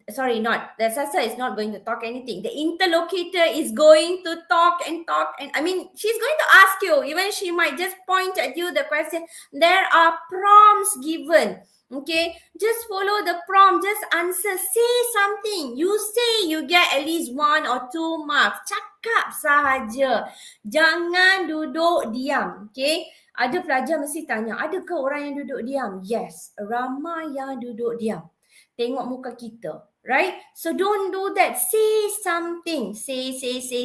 sorry, not the assessor is not going to talk anything. The interlocutor is going to talk and talk, and I mean she's going to ask you, even she might just point at you the question. There are prompts given. Okay, just follow the prompt, just answer, say something. You say, you get at least 1 or 2 marks. Cakap sahaja, jangan duduk diam. Okay, ada pelajar mesti tanya, adakah orang yang duduk diam? Yes, ramai yang duduk diam. Tengok muka kita, right? So don't do that. Say something. Say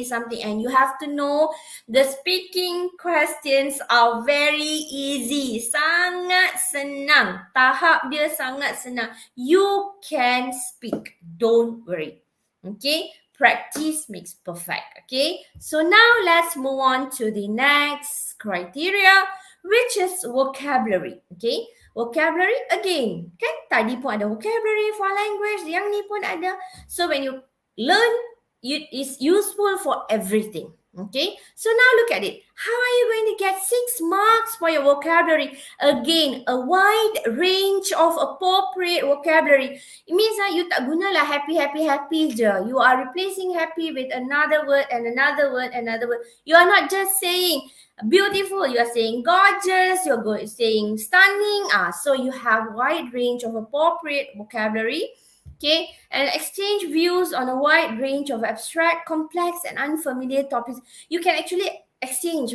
something. And you have to know the speaking questions are very easy. Sangat senang. Tahap dia sangat senang. You can speak. Don't worry. Okay? Practice makes perfect. Okay? So now let's move on to the next criteria, which is vocabulary. Okay? Vocabulary again, kan tadi pun ada vocabulary for language, yang ni pun ada. So when you learn, it is useful for everything. Okay, so now look at it. How are you going to get 6 marks for your vocabulary? Again, a wide range of appropriate vocabulary. It means that you tak gunalah happy je. You are replacing happy with another word and another word, another word. You are not just saying beautiful, you are saying gorgeous, you're saying stunning. So you have wide range of appropriate vocabulary. Okay, and exchange views on a wide range of abstract, complex and unfamiliar topics. You can actually exchange.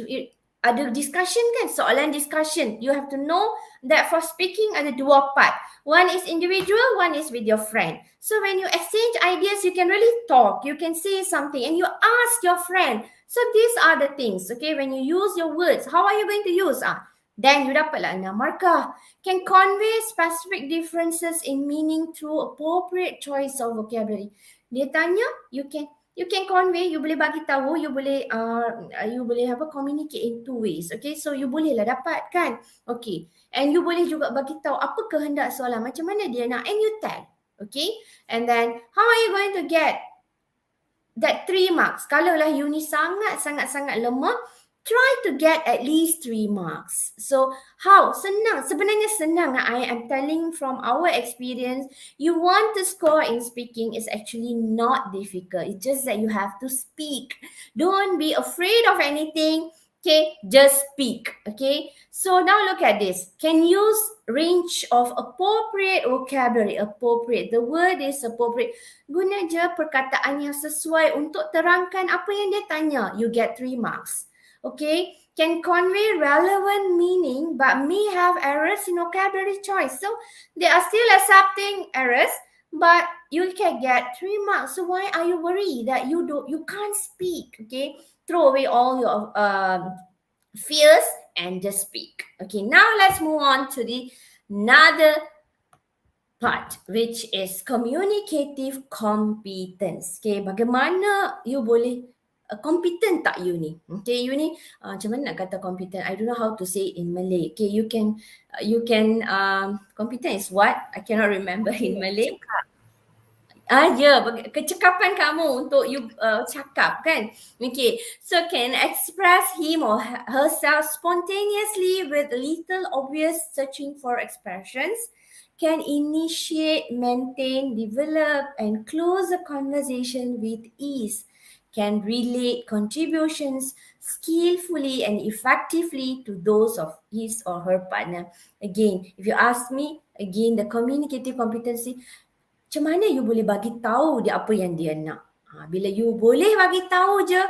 Ada discussion kan, soalan discussion. You have to know that for speaking ada 2 part. One is individual, one is with your friend. So when you exchange ideas, you can really talk. You can say something and you ask your friend. So these are the things, okay, when you use your words, how are you going to use? Then you dapatlah 6 markah. Can convey specific differences in meaning through appropriate choice of vocabulary. Dia tanya, you can convey, you boleh bagi tahu, you boleh communicate in 2 ways. Okay, so you bolehlah dapat kan. Okay, and you boleh juga bagi tahu apa kehendak soalan, macam mana dia nak, and you tell. Okay, and then how are you going to get that 3 marks? Kalau lah you ni sangat lemah, try to get at least 3 marks. So how? Senang. Sebenarnya senang. I am telling from our experience, you want to score in speaking is actually not difficult. It's just that you have to speak. Don't be afraid of anything. Okay, just speak. Okay, so now look at this. Can use range of appropriate vocabulary. Appropriate. The word is appropriate. Guna je perkataan yang sesuai untuk terangkan apa yang dia tanya. You get 3 marks. Okay, can convey relevant meaning but may have errors in vocabulary choice. So they are still accepting errors, but you can get 3 marks. So why are you worried that you can't speak? Okay, throw away all your fears and just speak. Okay, now let's move on to the another part, which is communicative competence. Okay, bagaimana you boleh competent tak you ni? Okay, you ni macam mana nak kata competent? I don't know how to say in Malay. Okay, you can competent is what? I cannot remember in Malay. Kecekapan kamu untuk you cakap kan. Okay, so can express him or herself spontaneously with little obvious searching for expressions, can initiate, maintain, develop and close a conversation with ease, can relate contributions skillfully and effectively to those of his or her partner. Again, if you ask me, again, the communicative competency, macam mana you boleh bagi tahu dia apa yang dia nak? Bila you boleh bagi tahu je,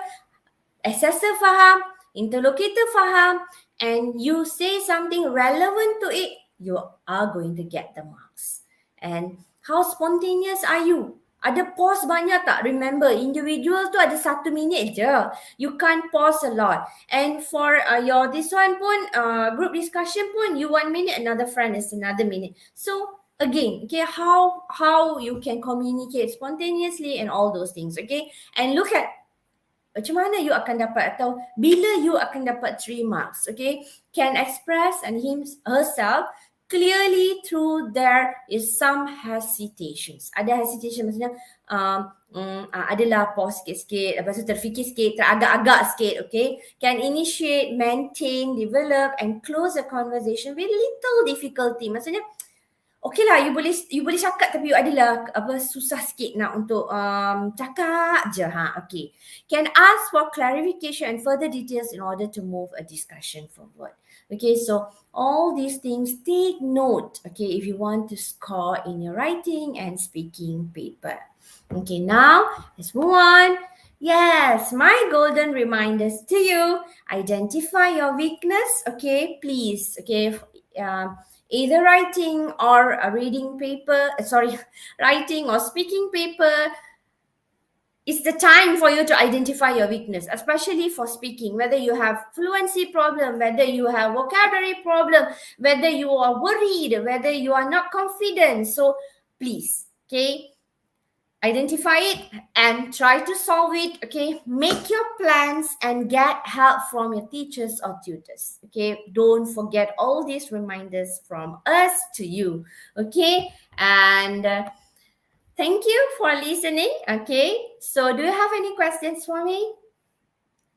assessor faham, interlocutor faham, and you say something relevant to it, you are going to get the marks. And how spontaneous are you? Ada pause banyak tak? Remember, individual tu ada 1 minit je. You can't pause a lot. And for your this one pun, group discussion pun, you 1 minute, another friend is another minute. So again, okay, how you can communicate spontaneously and all those things, okay? And look at macam mana you akan dapat atau bila you akan dapat 3 marks, okay? Can express and herself clearly through there is some hesitations. Ada hesitation maksudnya adalah pause sikit-sikit, lepas tu terfikir sikit, teragak-agak sikit, okay? Can initiate, maintain, develop and close a conversation with little difficulty. Maksudnya okay lah, you boleh cakap tapi you adalah susah sikit nak untuk cakap je okay. Can ask for clarification and further details in order to move a discussion forward. Okay, so all these things take note, okay, if you want to score in your writing and speaking paper. Okay, now let's move on. Yes, my golden reminders to you. Identify your weakness, okay, please, okay. Either writing or a reading paper, writing or speaking paper, it's the time for you to identify your weakness, especially for speaking, whether you have fluency problem, whether you have vocabulary problem, whether you are worried, whether you are not confident. So please, okay, identify it and try to solve it, okay? Make your plans and get help from your teachers or tutors, okay? Don't forget all these reminders from us to you, okay? And thank you for listening, okay? So do you have any questions for me?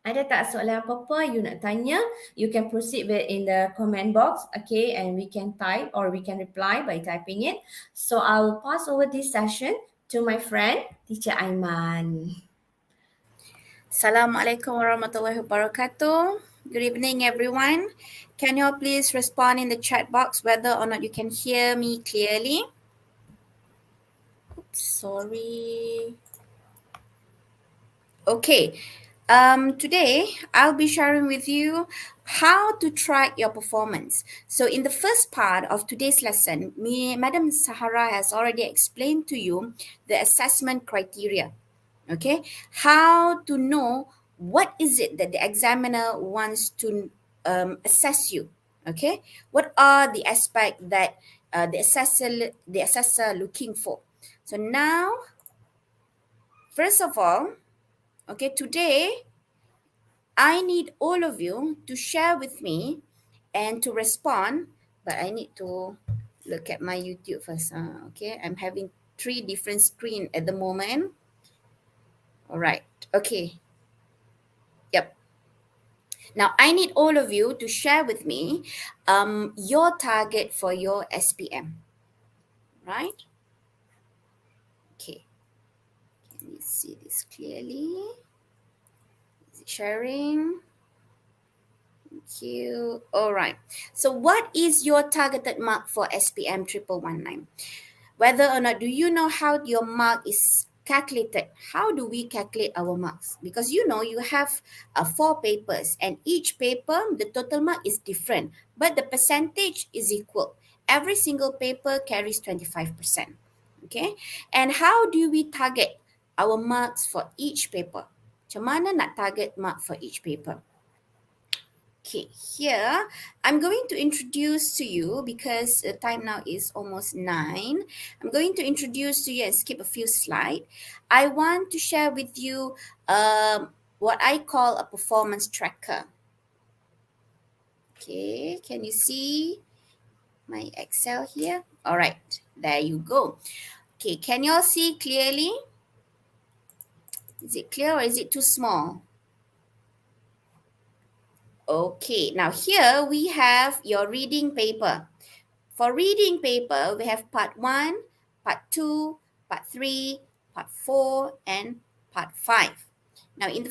Ada tak soalan apa-apa you nak tanya? You can proceed in the comment box, okay? And we can type or we can reply by typing it. So I will pass over this session to my friend, Teacher Aiman. Assalamualaikum warahmatullahi wabarakatuh. Good evening, everyone. Can you all please respond in the chat box whether or not you can hear me clearly? Oops, sorry. Okay. Today, I'll be sharing with you how to track your performance. So in the first part of today's lesson, Madam Sahara has already explained to you the assessment criteria. Okay, how to know what is it that the examiner wants to assess you. Okay, what are the aspects that the assessor looking for. So now, first of all, okay, today I need all of you to share with me and to respond, but I need to look at my YouTube first. Okay, I'm having 3 different screens at the moment. All right, okay. Yep. Now, I need all of you to share with me your target for your SPM, right? Okay. Can you see this clearly? Is it sharing? Thank you. All right. So what is your targeted mark for SPM 1119? Whether or not do you know how your mark is calculated? How do we calculate our marks? Because you know you have 4 papers and each paper, the total mark is different, but the percentage is equal. Every single paper carries 25%. Okay. And how do we target our marks for each paper? Macam mana nak target mark for each paper? Okay, here I'm going to introduce to you because the time now is almost 9. I'm going to introduce to you and skip a few slides. I want to share with you what I call a performance tracker. Okay, can you see my Excel here? All right, there you go. Okay, can you all see clearly? Is it clear or is it too small? Okay, now here we have your reading paper. For reading paper, we have part 1, part 2, part 3, part 4, and part 5. Now in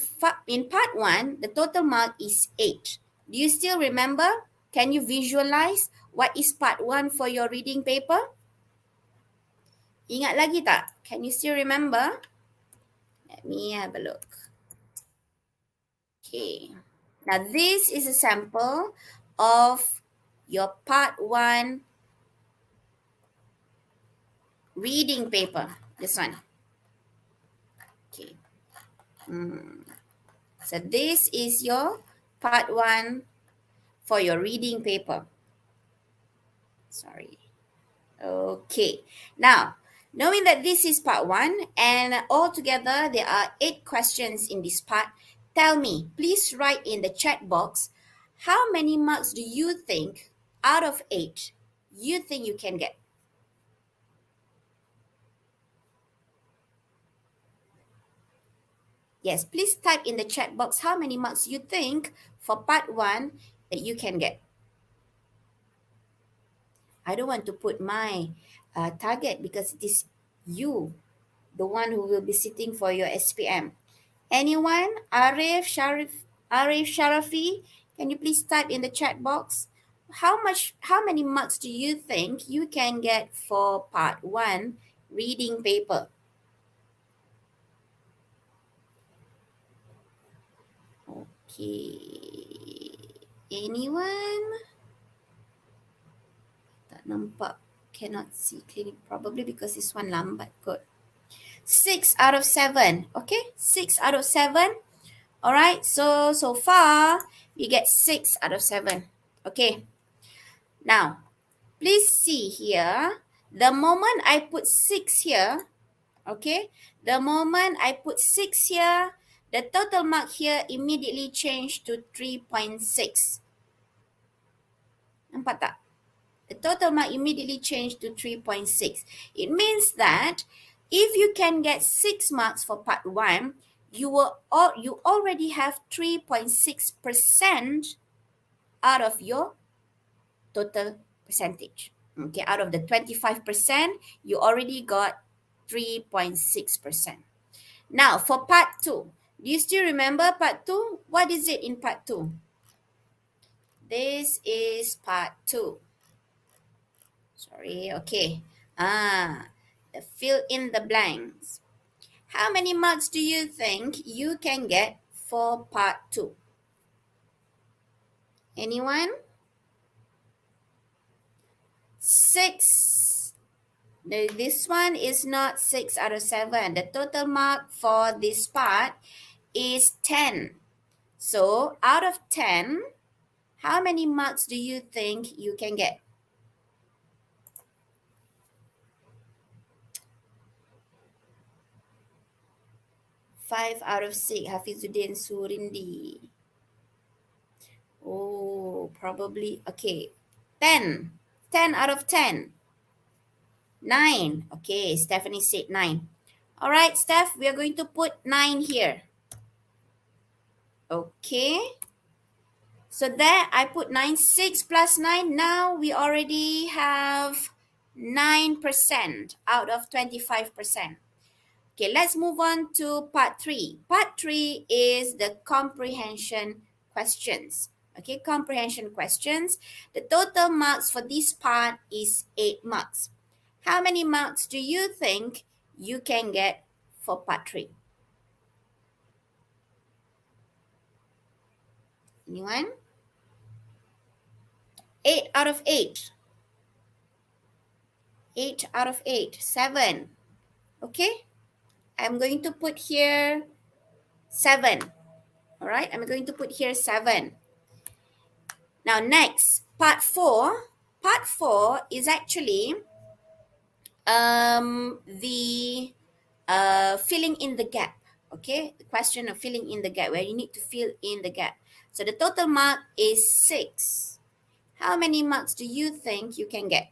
part 1, the total mark is 8. Do you still remember? Can you visualize what is part 1 for your reading paper? Ingat lagi tak? Can you still remember? Let me have a look. Okay. Now, this is a sample of your part 1 reading paper. This one. So this is your part 1 for your reading paper. Sorry. Okay. Now, knowing that this is part 1 and altogether there are 8 questions in this part, tell me, please write in the chat box, how many marks do you think out of 8 you think you can get? Yes, please type in the chat box how many marks you think for part 1 that you can get. I don't want to put my target because it is you, the one who will be sitting for your SPM. Anyone? Arif Sharafi, can you please type in the chat box? How many marks do you think you can get for part 1 reading paper? Okay. Anyone? Tak nampak. Cannot see clearly. Probably because this one lambat kot. 6 out of 7. Okay, 6 out of 7. All right, so far you get 6 out of 7. Okay. Now, please see here. The moment I put 6 here, okay, the moment I put 6 here, the total mark here immediately changed to 3.6. Nampak tak? The total mark immediately changed to 3.6. It means that if you can get 6 marks for part 1, you already have 3.6% out of your total percentage. Okay, out of the 25%, you already got 3.6%. Now, for part 2, do you still remember part 2? What is it in part 2? This is part 2. Sorry, okay. Fill in the blanks. How many marks do you think you can get for part 2? Anyone? 6. This one is not 6 out of 7. The total mark for this part is 10. So, out of 10, how many marks do you think you can get? 5 out of 6, Hafizuddin Surindi. Oh, probably, okay. 10. 10 out of 10. 9. Okay, Stephanie said 9. All right, Steph, we are going to put 9 here. Okay. So there, I put 9. 6 plus 9. Now we already have 9% out of 25%. Okay, let's move on to part 3. Part 3 is the comprehension questions. Okay, comprehension questions. The total marks for this part is 8 marks. How many marks do you think you can get for part 3? Anyone? 8 out of 8. 8 out of 8. 7. Okay? I'm going to put here 7. All right? I'm going to put here 7. Now, next, part 4. Part 4 is actually the filling in the gap. Okay? The question of filling in the gap, where you need to fill in the gap. So, the total mark is 6. How many marks do you think you can get?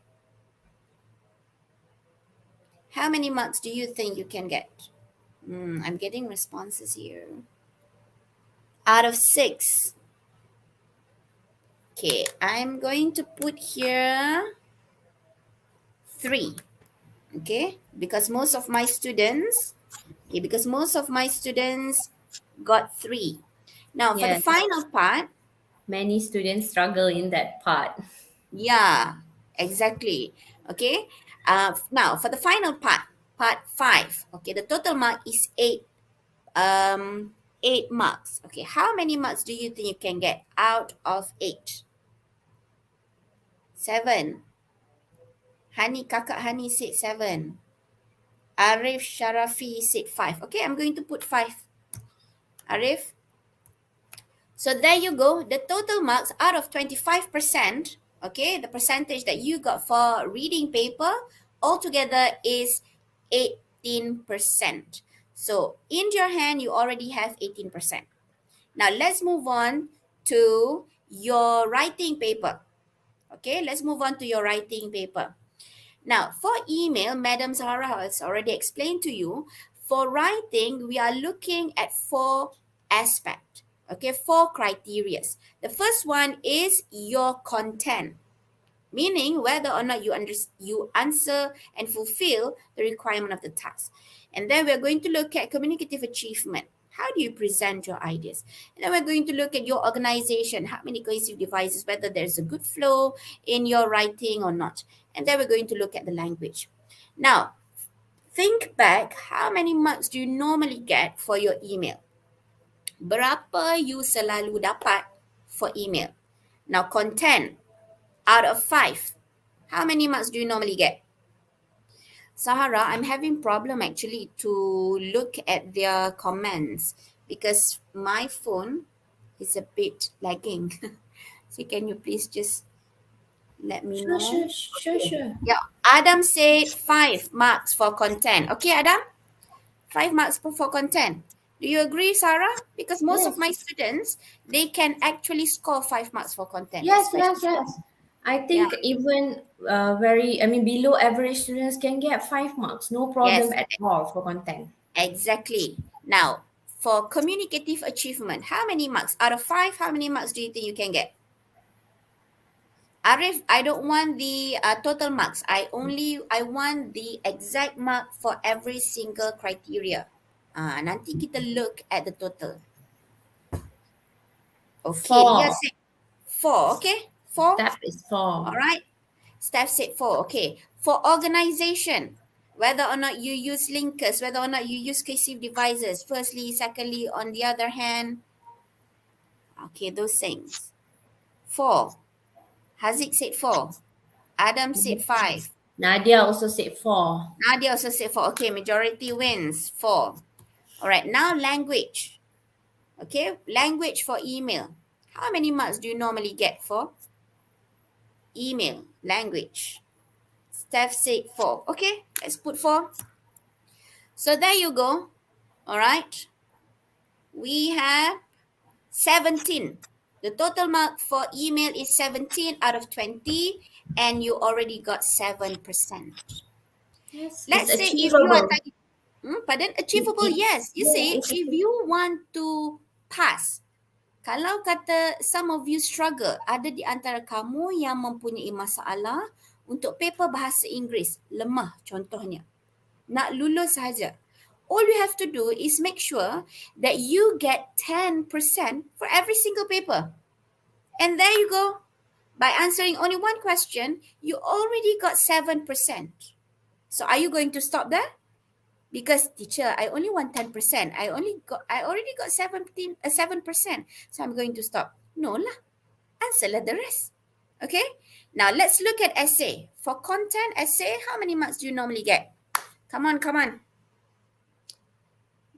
How many marks do you think you can get? I'm getting responses here. Out of 6. Okay, I'm going to put here 3. Okay, because most of my students, got 3. Now, for the Yes. final part, Many students struggle in that part. yeah, exactly. Okay, now for the final part, part 5. Okay, the total mark is 8. 8 marks. Okay, how many marks do you think you can get out of 8? 7. Kakak Hani said 7. Arif Sharafi said 5. Okay, I'm going to put 5. Arif? So there you go. The total marks out of 25%, okay, the percentage that you got for reading paper altogether is 18%. So in your hand, you already have 18%. Now let's move on to your writing paper. Okay, let's move on to your writing paper. Now, for email, Madam Zahra has already explained to you. For writing, we are looking at four aspects. Okay, four criterias. The first one is your content, meaning whether or not you answer and fulfill the requirement of the task. And then we're going to look at communicative achievement. How do you present your ideas? And then we're going to look at your organization, how many cohesive devices, whether there's a good flow in your writing or not. And then we're going to look at the language. Now, think back, how many marks do you normally get for your email? Berapa you selalu dapat for email? Now, content, out of 5, how many marks do you normally get? Sahara, I'm having problem actually to look at their comments because my phone is a bit lagging. So can you please just let me Sure, know? sure, sure, sure. Yeah, Adam said 5 marks for content. Okay, Adam? 5 marks for content. Do you agree, Sarah? Because most of Yes. my students, they can actually score 5 marks for content. Yes, Especially, yes, yes. I yeah, think even below average students can get 5 marks, no problem yes, at all for content. exactly. Now, for communicative achievement, how many marks? Out of 5, how many marks do you think you can get? Arif, I don't want the total marks. I want the exact mark for every single criteria. Nanti kita look at the total. Okay, Lia 4. said 4. Okay, 4. Step is 4. All right. Steph said 4. Okay. For organization, whether or not you use linkers, whether or not you use cohesive devices, firstly, secondly, on the other hand, okay, those things. 4. Haziq said 4. Adam said 5. Nadia also said 4. Nadia also said 4. Okay, majority wins 4. All right, now language. Okay, language for email. How many marks do you normally get for email language? Steph said 4. Okay, let's put 4. So there you go. All right. We have 17. The total mark for email is 17 out of 20, and you already got 7%. Yes, it's Let's say if you are achievable. pardon, achievable, yes. You Yes, see, it's if achievable. you want to pass, kalau kata some of you struggle, ada di antara kamu yang mempunyai masalah untuk paper bahasa Inggeris, lemah contohnya, nak lulus saja. All you have to do is make sure that you get 10% for every single paper. And there you go. By answering only one question, you already got 7%. So are you going to stop there? Because teacher, I only want 10%. I already got 7%. So I'm going to stop. No lah. Answer the rest. Okay? Now let's look at essay. For content essay, how many marks do you normally get? Come on, come on.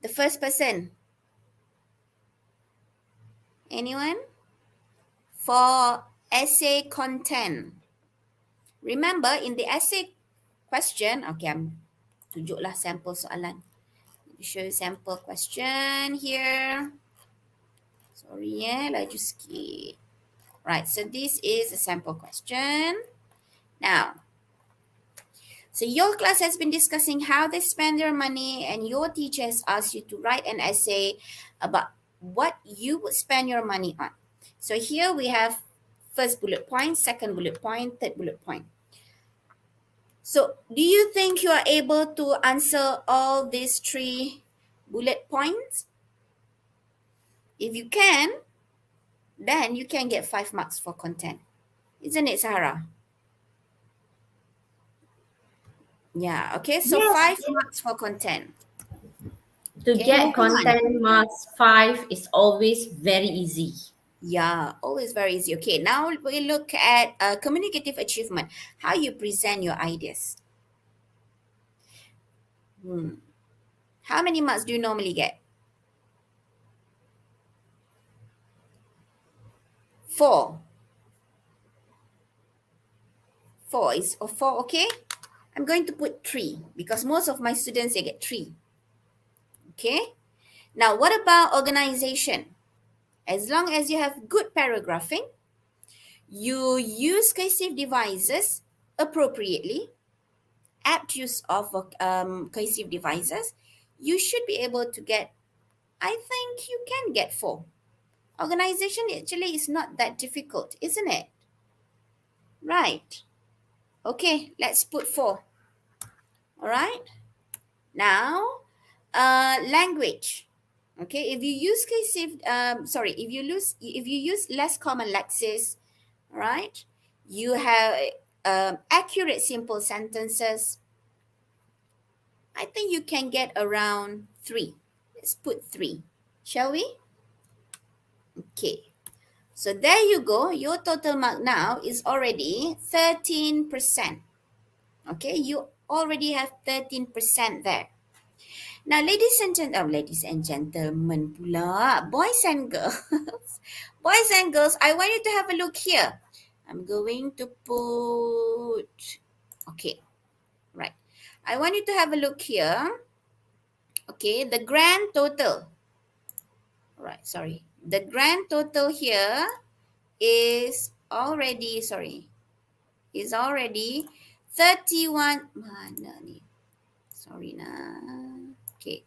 The first person. Anyone? For essay content. Remember, in the essay question, okay, I'm tunjuklah sampel soalan. Let me show you sample question here. Sorry, laju sikit. Right, so this is a sample question. Now, so your class has been discussing how they spend their money, and your teacher has asked you to write an essay about what you would spend your money on. So here we have first bullet point, second bullet point, third bullet point. So do you think you are able to answer all these 3 bullet points? If you can, then you can get 5 marks for content. Isn't it, Sarah? Yeah, okay, so Yes. 5 marks for content. To Okay, get moving on. content marks 5 is always very easy. Yeah, always very easy. Okay, now we look at communicative achievement, how you present your ideas. How many marks do you normally get? 4. 4 is 4, okay? I'm going to put 3 because most of my students, they get 3. Okay? Now, what about organization? As long as you have good paragraphing, you use cohesive devices appropriately, apt use of cohesive devices, you should be able to get, I think you can get 4. Organization actually is not that difficult, isn't it? Right. Okay, let's put 4. All right. Now, language. Okay, if you use cohesive, if you use less common lexis, right? You have accurate simple sentences. I think you can get around 3. Let's put 3, shall we? Okay. So there you go. Your total mark now is already 13%. Okay, you already have 13% there. Now, ladies and gentlemen pula, boys and girls, boys and girls, I want you to have a look here. I'm going to put, okay, right. I want you to have a look here. Okay, the grand total. Right, sorry. The grand total here is already, is already 31. Mana ni? Sorry nah. Okay.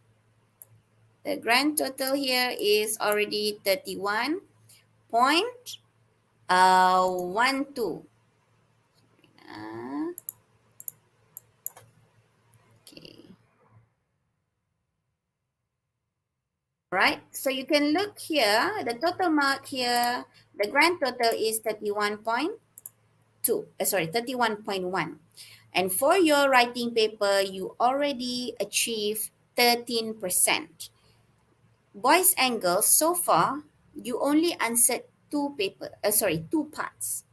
The grand total here is already 31.12. Okay. Right. So you can look here, the total mark here, the grand total is 31.1. And for your writing paper, you already achieved 13%. Boys and girls, so far, you only answered two parts.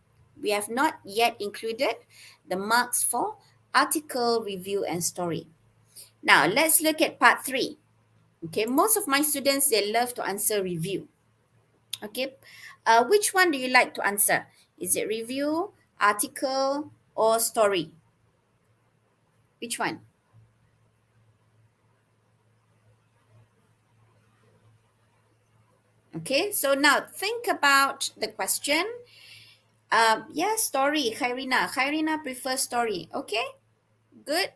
We have not yet included the marks for article, review, and story. Now, let's look at part 3. Okay, most of my students, they love to answer review. Okay, which one do you like to answer? Is it review, article, or story? Which one? Okay, so now think about the question. Story, Khairina. Khairina prefers story. Okay, good.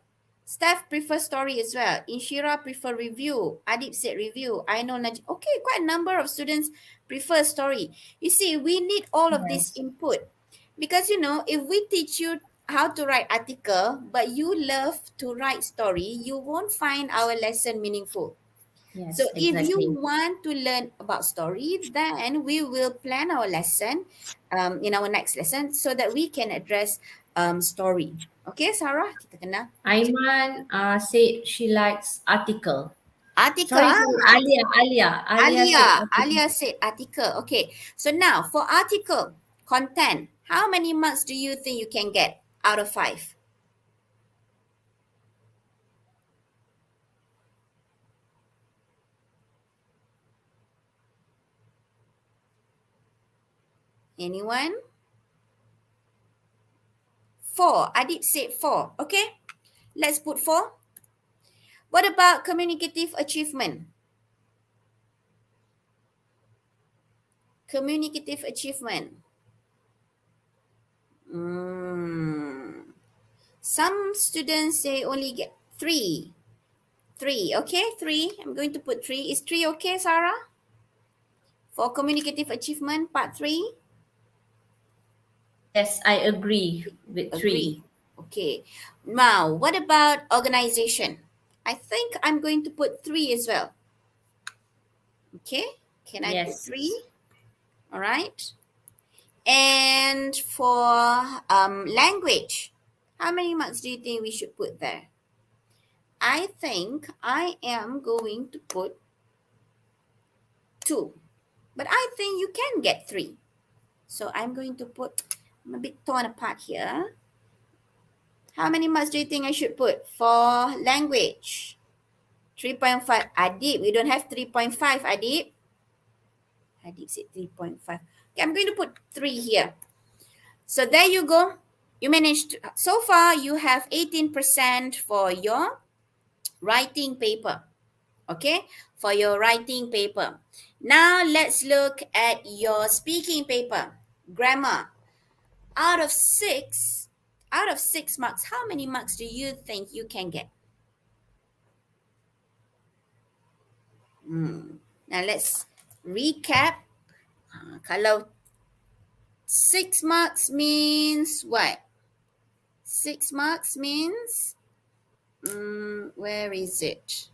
Steph prefers story as well. Inshira prefer review. Adib said review. I know Najib. Okay, quite a number of students prefer story. You see, we need all of this Yes. input because, if we teach you how to write article, but you love to write story, you won't find our lesson meaningful. So Yes, if you exactly. want to learn about story, then we will plan our lesson in our next lesson so that we can address story. Okay, Sarah, kita kena Aiman said she likes article. article. Sorry, Alia said article. Alia said article. Okay, so now for article content, how many marks do you think you can get out of 5? Anyone? 4. Adib said 4. Okay, let's put 4. What about communicative achievement? Communicative achievement. Some students say only get 3. 3, okay? 3. I'm going to put 3. Is 3 okay, Sarah? For communicative achievement, part 3? Yes, I agree with 3. Agree. Okay. Now, what about organization? I think I'm going to put 3 as well. Okay. Can I put Yes. 3? All right. And for language, how many marks do you think we should put there? I think I am going to put 2. But I think you can get 3. So I'm going to put, I'm a bit torn apart here. How many marks do you think I should put for language? 3.5. Adib, we don't have 3.5, Adib. Adib said 3.5. Okay, I'm going to put 3 here. So there you go. You managed to, so far you have 18% for your writing paper. Okay, for your writing paper. Now let's look at your speaking paper. Grammar. Out of 6, marks, how many marks do you think you can get? Now let's recap. Kalau 6 marks means what? 6 marks means, where is it?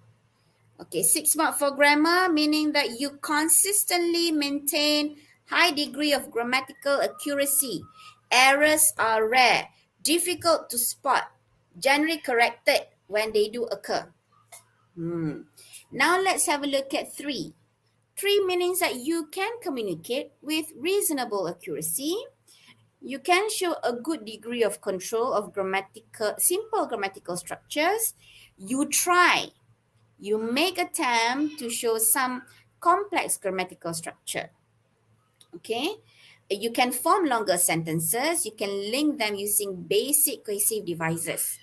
Okay, 6 marks for grammar, meaning that you consistently maintain high degree of grammatical accuracy. Errors are rare, difficult to spot, generally corrected when they do occur. Now let's have a look at 3. 3 means that you can communicate with reasonable accuracy. You can show a good degree of control of simple grammatical structures. You try. You make attempt to show some complex grammatical structure. Okay? You can form longer sentences. You can link them using basic cohesive devices.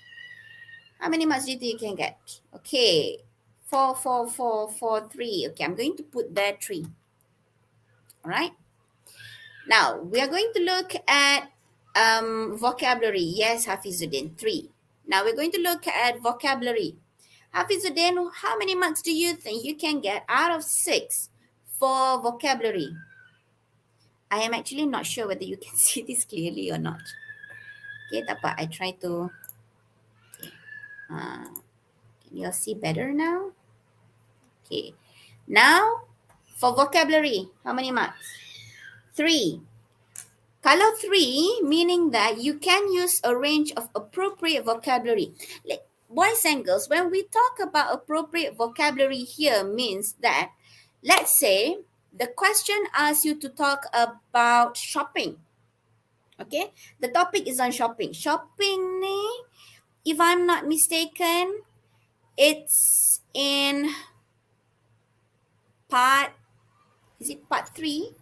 How many marks do you think you can get? Okay. 4, 4, 4, 4, 3. Okay, I'm going to put there 3. All right. Now, we are going to look at vocabulary. Yes, Hafizuddin, 3. Now, we're going to look at vocabulary. Hafizuddin, how many marks do you think you can get out of 6 for vocabulary? I am actually not sure whether you can see this clearly or not. Okay, tak apa. I try to... Okay. Can you all see better now? Okay. Now, for vocabulary, how many marks? 3. Kalau 3, meaning that you can use a range of appropriate vocabulary. Like, boys and girls, when we talk about appropriate vocabulary here means that, let's say, the question asks you to talk about shopping. Okay, the topic is on shopping. Shopping ni, if I'm not mistaken, it's in part, is it part 3?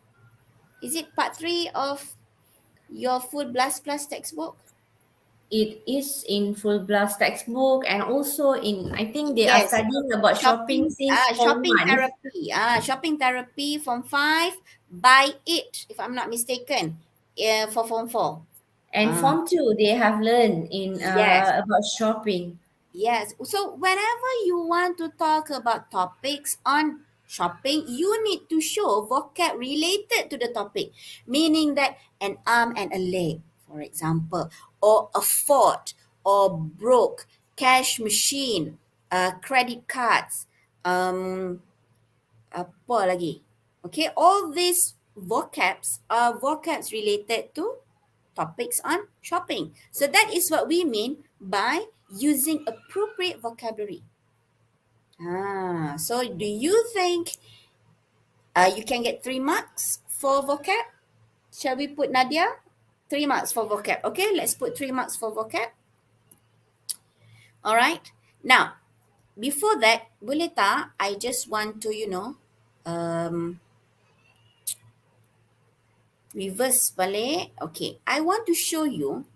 Is it part 3 of your Full Blast Plus textbook? It is in Full Blast textbook, and also in, I think they are studying about shopping since form 1. Therapy. Shopping therapy form 5, buy it, if I'm not mistaken, for form 4. And form 2, they have learned in Yes. about shopping. Yes. So whenever you want to talk about topics on shopping, you need to show vocab related to the topic, meaning that an arm and a leg, for example, or afford, or broke, cash machine, credit cards, apa lagi? Okay, all these vocabs are vocabs related to topics on shopping. So that is what we mean by using appropriate vocabulary. So do you think you can get 3 marks for vocab? Shall we put Nadia? 3 marks for vocab. Okay, let's put 3 marks for vocab. All right. Now, before that, boleh tak I just want to, reverse balik. Okay, I want to show you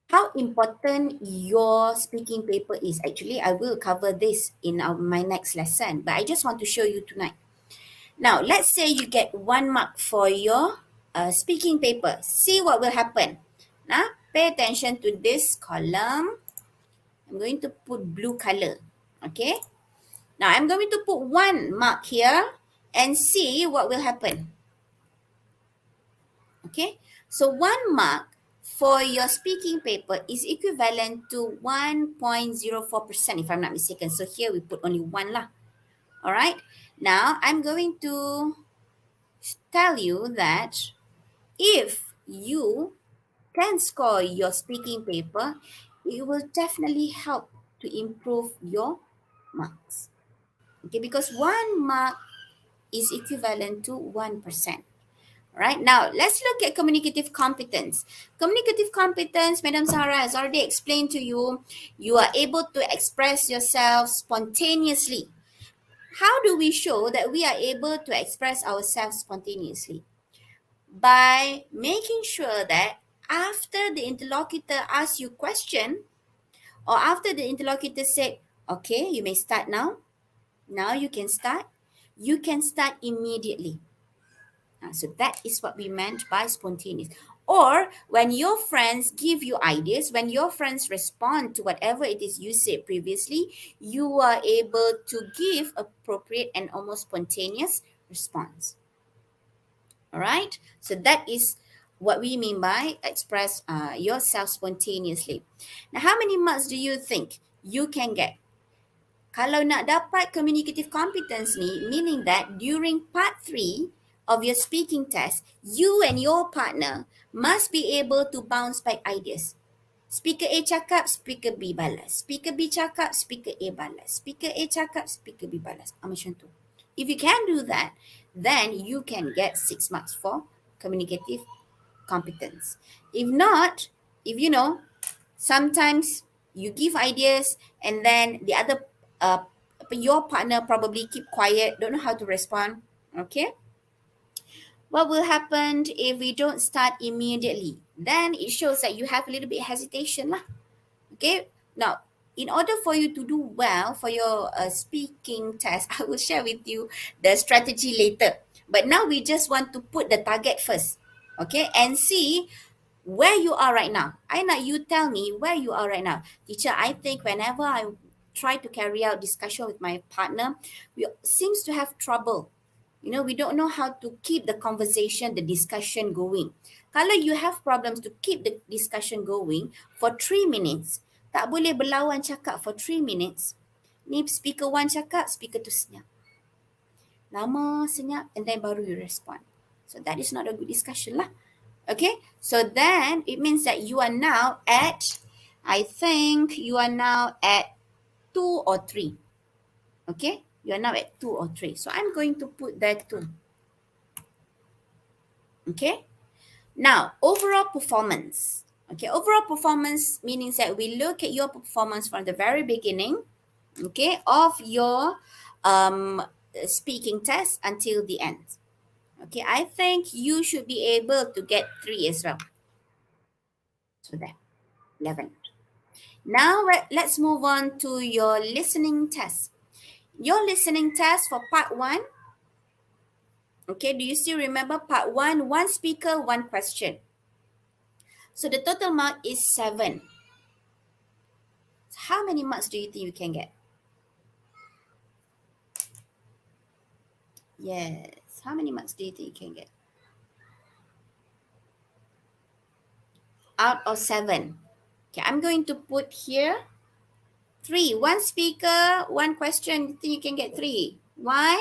how important your speaking paper is. Actually, I will cover this in my next lesson, but I just want to show you tonight. Now, let's say you get 1 mark for your speaking paper. See what will happen. Now, pay attention to this column. I'm going to put blue color. Okay. Now, I'm going to put 1 mark here and see what will happen. Okay. So, 1 mark for your speaking paper is equivalent to 1.04%, if I'm not mistaken. So, here we put only 1 lah. All right. Now, I'm going to tell you that if you can score your speaking paper, it will definitely help to improve your marks. Okay, because 1 mark is equivalent to 1%. Right, now let's look at communicative competence. Communicative competence, Madam Sarah has already explained to you. You are able to express yourself spontaneously. How do we show that we are able to express ourselves spontaneously? by making sure that after the interlocutor asks you question, or after the interlocutor said, okay, you may start now. Now you can start immediately. So that is what we meant by spontaneous. Or when your friends give you ideas, when your friends respond to whatever it is you said previously, you are able to give appropriate and almost spontaneous response. All right. So that is what we mean by express yourself spontaneously. Now, how many marks do you think you can get? Kalau nak dapat communicative competence ni, meaning that during part 3 of your speaking test, you and your partner must be able to bounce back ideas. Speaker A cakap, speaker B balas. Speaker B cakap, speaker A balas. Speaker A cakap, speaker B balas. Macam tu. If you can do that, then you can get 6 marks for communicative competence. If not, if you know, sometimes you give ideas and then the other your partner probably keep quiet, don't know how to respond. Okay, what will happen if we don't start immediately? Then it shows that you have a little bit hesitation lah. Okay, now in order for you to do well for your speaking test, I will share with you the strategy later, but now we just want to put the target first. Okay, and see where you are right now. I nak you tell me where you are right now. Teacher, I think whenever I try to carry out discussion with my partner, we seems to have trouble. You know, we don't know how to keep the conversation, the discussion going. Kalau you have problems to keep the discussion going for 3 minutes, tak boleh berlawan cakap for 3 minutes. Ni speaker 1 cakap, speaker 2 senyap. Lama senyap and then baru you respond. So that is not a good discussion lah. Okay, so then it means that you are now at, I think you are now at 2 or 3. Okay, you are now at 2 or 3. So I'm going to put that 2. Okay, now overall performance. Okay, overall performance means that we look at your performance from the very beginning, okay, of your speaking test until the end. Okay, I think you should be able to get 3 as well. So there, 11. Now let's move on to your listening test. Your listening test for part 1. Okay, do you still remember part 1? 1 speaker, 1 question. So the total mark is 7. So how many marks do you think you can get? Yes, how many marks do you think you can get? Out of 7. Okay, I'm going to put here 3. 1 speaker, 1 question. You think you can get 3? Why?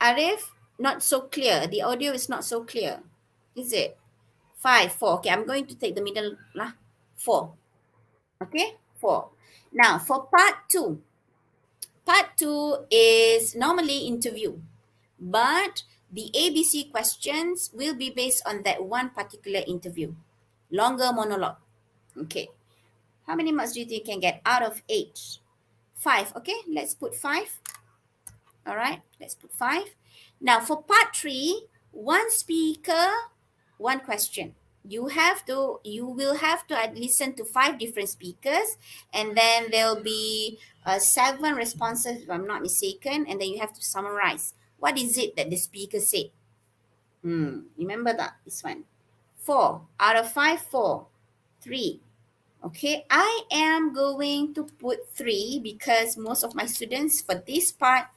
Arif, not so clear. The audio is not so clear. Is it? 5, 4. Okay, I'm going to take the middle lah. 4. Okay, 4. Now, for part 2. Part 2 is normally interview. But the ABC questions will be based on that one particular interview. Longer monologue. Okay. How many marks do you think you can get out of 8? 5. Okay, let's put 5. All right, let's put 5. Now, for part 3, 1 speaker, 1 question. You will have to listen to 5 different speakers, and then there'll be 7 responses, if I'm not mistaken, and then you have to summarize. What is it that the speaker said? Remember that, this one. 4. Out of 5, 4. 3. Okay, I am going to put 3 because most of my students for this part,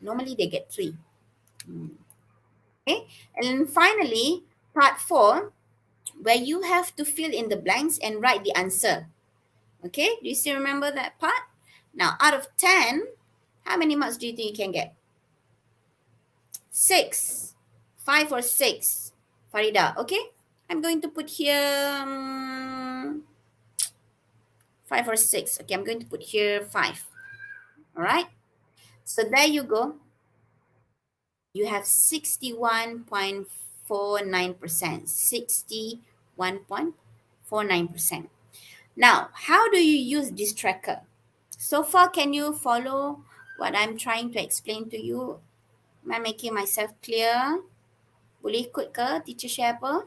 normally they get 3. Okay, and finally, part 4, where you have to fill in the blanks and write the answer. Okay, do you still remember that part? Now, out of 10, how many marks do you think you can get? 6. 5 or 6. Farida, okay? I'm going to put here 5 or 6. Okay, I'm going to put here 5. All right? So there you go. You have 61.49%. 61.49%. Now, how do you use this tracker? So far, can you follow what I'm trying to explain to you? Am I making myself clear? Boleh ikut ke teacher share apa?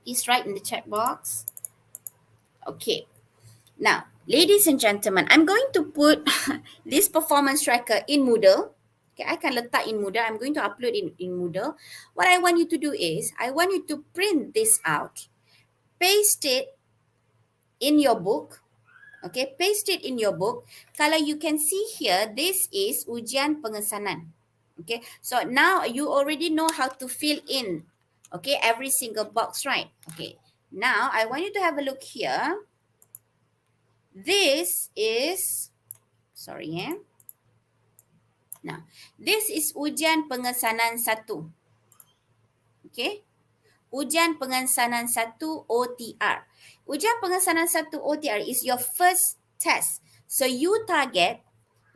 Please write in the chat box. Okay. Now, ladies and gentlemen, I'm going to put this performance tracker in Moodle. Okay, I can letak in Moodle. I'm going to upload in Moodle. What I want you to do is, I want you to print this out, paste it in your book. Okay, paste it in your book. Kalau you can see here, this is ujian pengesanan. Okay, so now you already know how to fill in, okay, every single box, right? Okay, now I want you to have a look here. This is, sorry Now, this is ujian pengesanan 1. Okay, ujian pengesanan 1 OTR. Ujian pengesanan 1 OTR is your first test. So you target,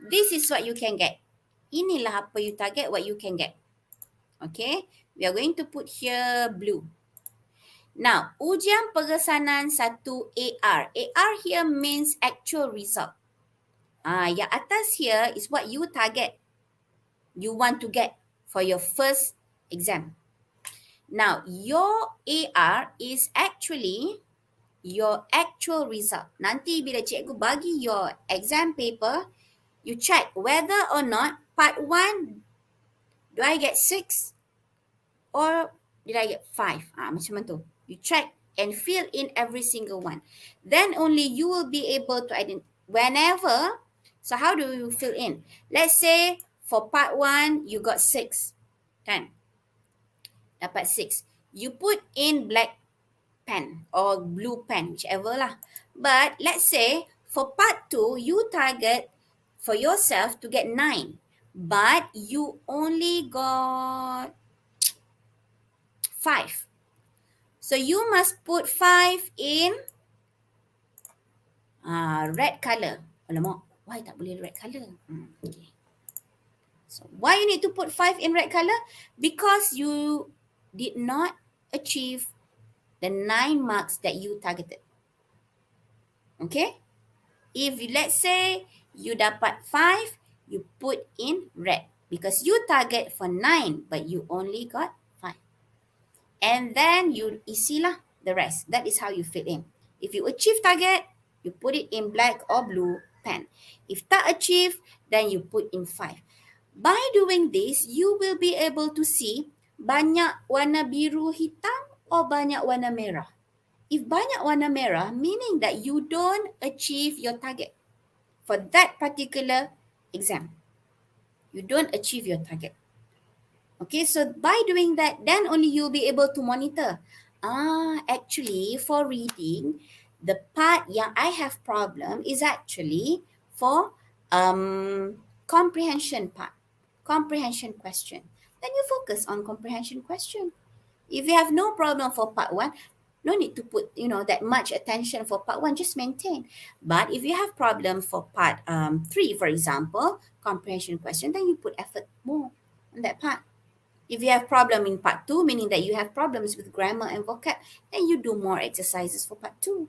this is what you can get. Inilah apa you target, what you can get. Okay, we are going to put here blue. Now, ujian pengesanan 1 AR. AR here means actual result. Yang atas here is what you target, you want to get for your first exam. Now, your AR is actually your actual result. Nanti bila cikgu bagi your exam paper, you check whether or not part 1, do I get 6 or did I get 5? Macam tu. You check and fill in every single one. Then only you will be able to identify whenever. So how do you fill in? Let's say for part 1, you got 6. Kan? Dapat 6. You put in black pen or blue pen, whichever lah. But let's say for part 2, you target for yourself to get 9. But you only got 5. So you must put 5 in red color. Alamak, why tak boleh red color? Okay. So why you need to put 5 in red color? Because you did not achieve the 9 marks that you targeted. Okay? If let's say you dapat 5, you put in red because you target for 9 but you only got 5. And then you isilah the rest. That is how you fill in. If you achieve target, you put it in black or blue pen. If tak achieve, then you put in 5. By doing this, you will be able to see banyak warna biru hitam or banyak warna merah. If banyak warna merah, meaning that you don't achieve your target for that particular exam. You don't achieve your target. Okay, so by doing that, then only you'll be able to monitor. Actually, for reading, the part yang I have problem is actually for comprehension part, comprehension question. Then you focus on comprehension question. If you have no problem for part 1, no need to put, that much attention for part 1, just maintain. But if you have problem for part 3, for example, comprehension question, then you put effort more on that part. If you have problem in part 2, meaning that you have problems with grammar and vocab, then you do more exercises for part 2.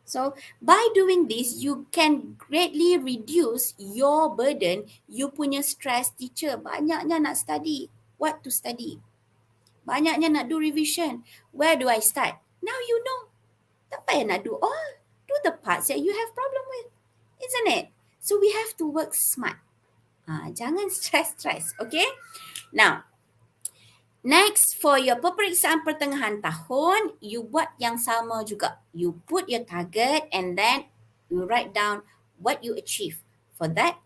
So by doing this, you can greatly reduce your burden, you punya stress. Teacher, banyaknya nak study. What to study? Banyaknya nak do revision. Where do I start? Now you know. Tak payah nak do all. Do the parts that you have problem with. Isn't it? So we have to work smart. Jangan stress, okay? Now, next, for your peperiksaan pertengahan tahun, you buat yang sama juga. You put your target and then you write down what you achieve for that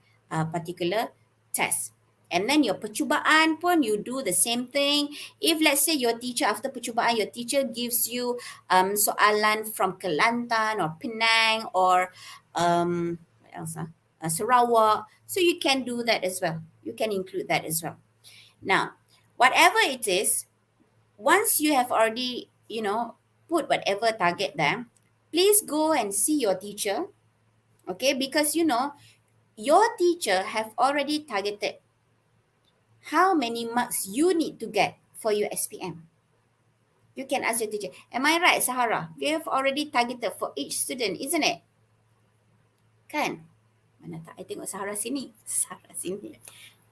particular test. And then your percubaan pun, you do the same thing. If let's say your teacher, after percubaan, your teacher gives you soalan from Kelantan or Penang or what else? Sarawak. So you can do that as well. You can include that as well. Now, whatever it is, once you have already, put whatever target there, please go and see your teacher. Okay, because your teacher have already targeted how many marks you need to get for your SPM. You can ask your teacher. Am I right, Sahara? You have already targeted for each student, isn't it? Kan? Mana tak? I tengok Sahara sini. Sahara sini.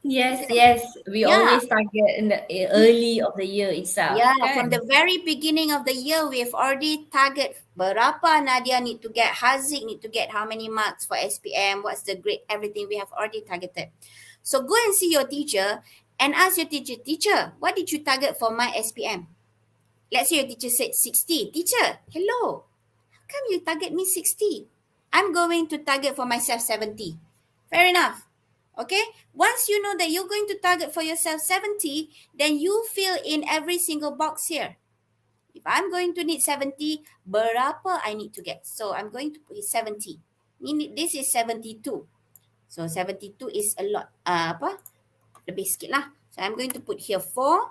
Yes, Isn't it? yes. We Yeah. always target in the early of the year itself, Yeah, from kan? the very beginning of the year, we've already target berapa Nadia need to get, Haziq need to get how many marks for SPM, what's the grade, everything we have already targeted. So go and see your teacher and ask your teacher, teacher, what did you target for my SPM? Let's say your teacher said 60. Teacher, hello, how come you target me 60? I'm going to target for myself 70. Fair enough. Okay? Once you know that you're going to target for yourself 70, then you fill in every single box here. If I'm going to need 70, berapa I need to get? So I'm going to put 70. This is 72. So 72 is a lot. Lebih sikit lah. So I'm going to put here 4.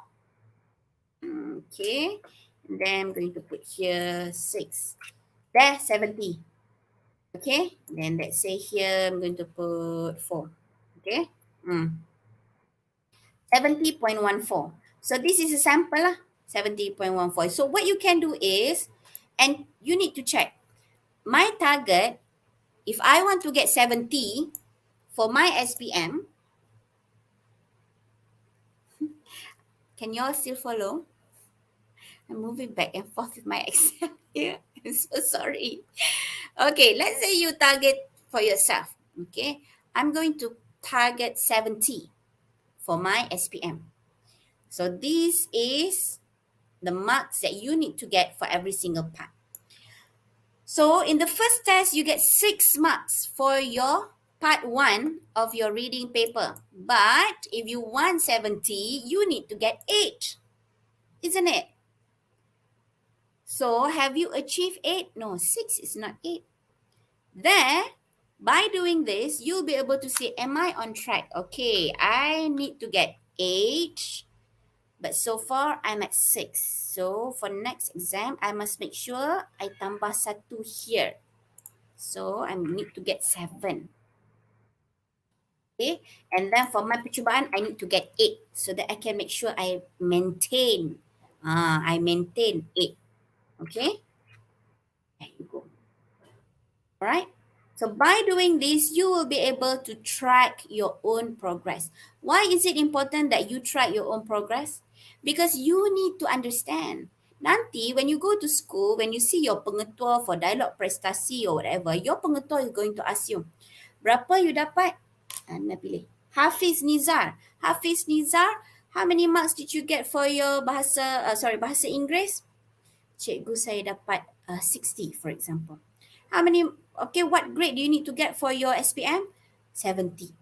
Okay. And then I'm going to put here 6. There, 70. Okay. Then let's say here I'm going to put 4. Okay. 70.14. So this is a sample lah. 70.14. So what you can do is, and you need to check. My target, if I want to get 70 for my SPM, can you all still follow? I'm moving back and forth with my Excel here. I'm so sorry. Okay, let's say you target for yourself. Okay, I'm going to target 70 for my SPM. So this is the marks that you need to get for every single part. So in the first test, you get 6 marks for your part 1 of your reading paper. But if you want 70, you need to get 8. Isn't it? So have you achieved 8? No, 6 is not 8. There, by doing this, you'll be able to see, am I on track? Okay, I need to get 8. But so far, I'm at 6. So for next exam, I must make sure I tambah 1 here. So I need to get 7. Okay. And then for my percubaan, I need to get 8 so that I can make sure I maintain. I maintain 8. Okay. There you go. All right. So by doing this, you will be able to track your own progress. Why is it important that you track your own progress? Because you need to understand. Nanti when you go to school, when you see your pengetua for dialog prestasi or whatever, your pengetua is going to ask you, berapa you dapat? Anda pilih. Hafiz Nizar. Hafiz Nizar, how many marks did you get for your bahasa Inggeris? Cikgu saya dapat 60 for example. How many, okay, what grade do you need to get for your SPM? 70.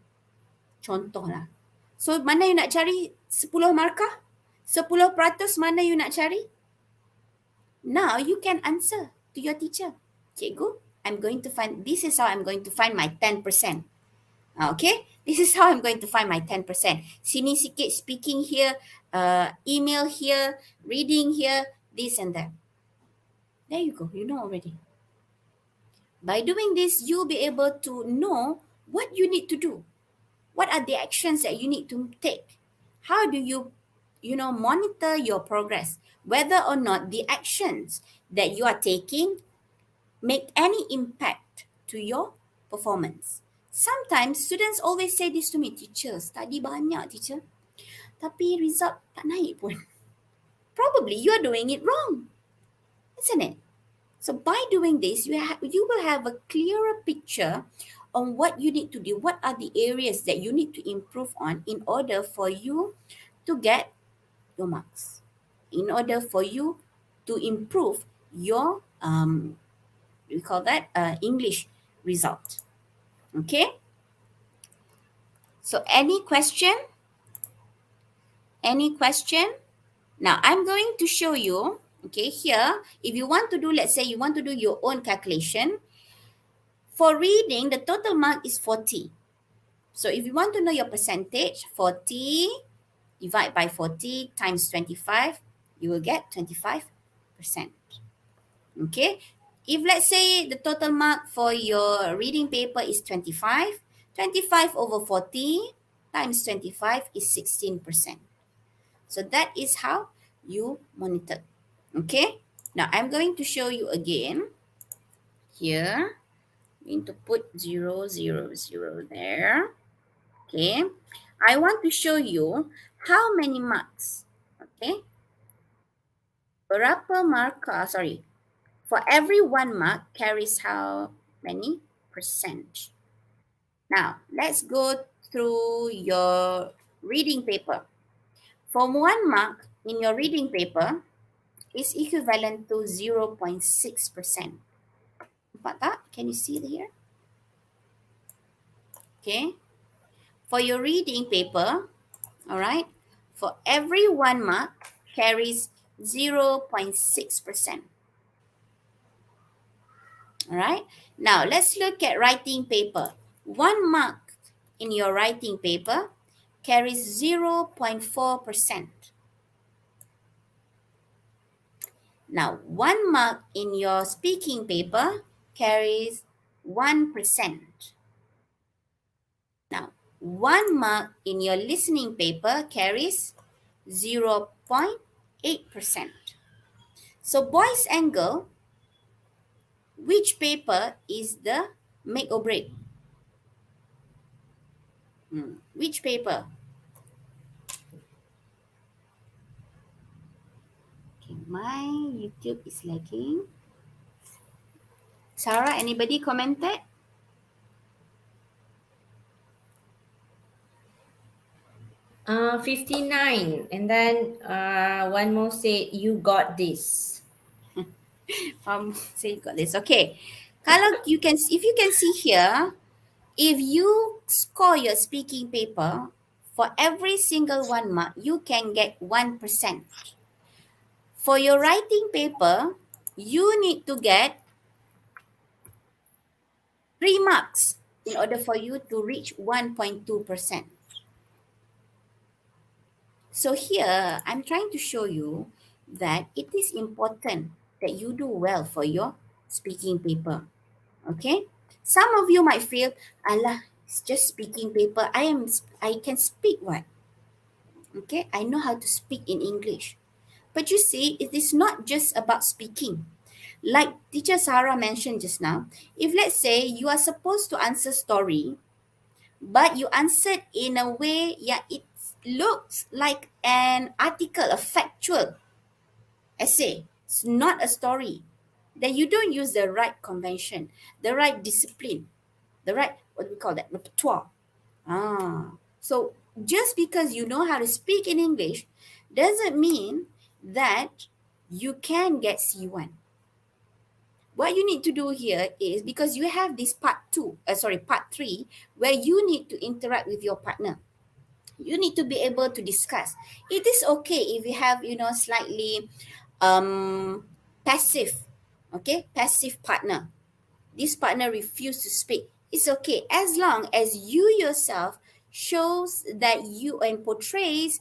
Contoh lah. So mana you nak cari 10 markah? 10% mana you nak cari? Now you can answer to your teacher. Cikgu, this is how I'm going to find my 10%. Okay, this is how I'm going to find my 10%. Sini sikit speaking here, email here, reading here, this and that. There you go, you know already. By doing this, you'll be able to know what you need to do. What are the actions that you need to take? How do you monitor your progress? Whether or not the actions that you are taking make any impact to your performance. Sometimes students always say this to me, teacher, study banyak teacher, tapi result tak naik pun. Probably you are doing it wrong, isn't it? So by doing this, you will have a clearer picture on what you need to do. What are the areas that you need to improve on in order for you to get your marks, in order for you to improve your we call that English result. Okay. So any question? Any question? Now I'm going to show you. Okay, here, if you want to do, let's say you want to do your own calculation. For reading, the total mark is 40. So if you want to know your percentage, 40 divided by 40 times 25, you will get 25%. Okay. If let's say the total mark for your reading paper is 25, 25 over 40 times 25 is 16%. So that is how you monitor. Okay. Now I'm going to show you again. Here, I'm going to put 0, 0, 0 there. Okay. I want to show you how many marks. Okay. Berapa markah, for every 1 mark carries how many percent? Now, let's go through your reading paper. For 1 mark in your reading paper is equivalent to 0.6%. Nampak tak? Can you see here? Okay. For your reading paper, all right, for every 1 mark carries 0.6%. All right. Now, let's look at writing paper. 1 mark in your writing paper carries 0.4%. Now, 1 mark in your speaking paper carries 1%. Now, 1 mark in your listening paper carries 0.8%. So, boys and girl, which paper is the make or break? Which paper? Okay, my YouTube is lagging. Sarah, anybody commented? Uh, 59. And then one more said, you got this. So you got this. Okay. Kalau you can, if you can see here, if you score your speaking paper, for every single 1 mark, you can get 1%. For your writing paper, you need to get 3 marks in order for you to reach 1.2%. So here, I'm trying to show you that it is important that you do well for your speaking paper. Okay? Some of you might feel, alah, it's just speaking paper. I can speak what? Okay? I know how to speak in English. But you see, it is not just about speaking. Like teacher Sarah mentioned just now, if let's say you are supposed to answer story, but you answered in a way, yeah, it looks like an article, a factual essay. It's not a story. Then you don't use the right convention, the right discipline, the right, what do we call that, repertoire. So just because you know how to speak in English doesn't mean that you can get C1. What you need to do here is, because you have this part 3, where you need to interact with your partner. You need to be able to discuss. It is okay if you have, slightly passive, passive partner. This partner refused to speak. It's okay as long as you yourself shows that you and portrays,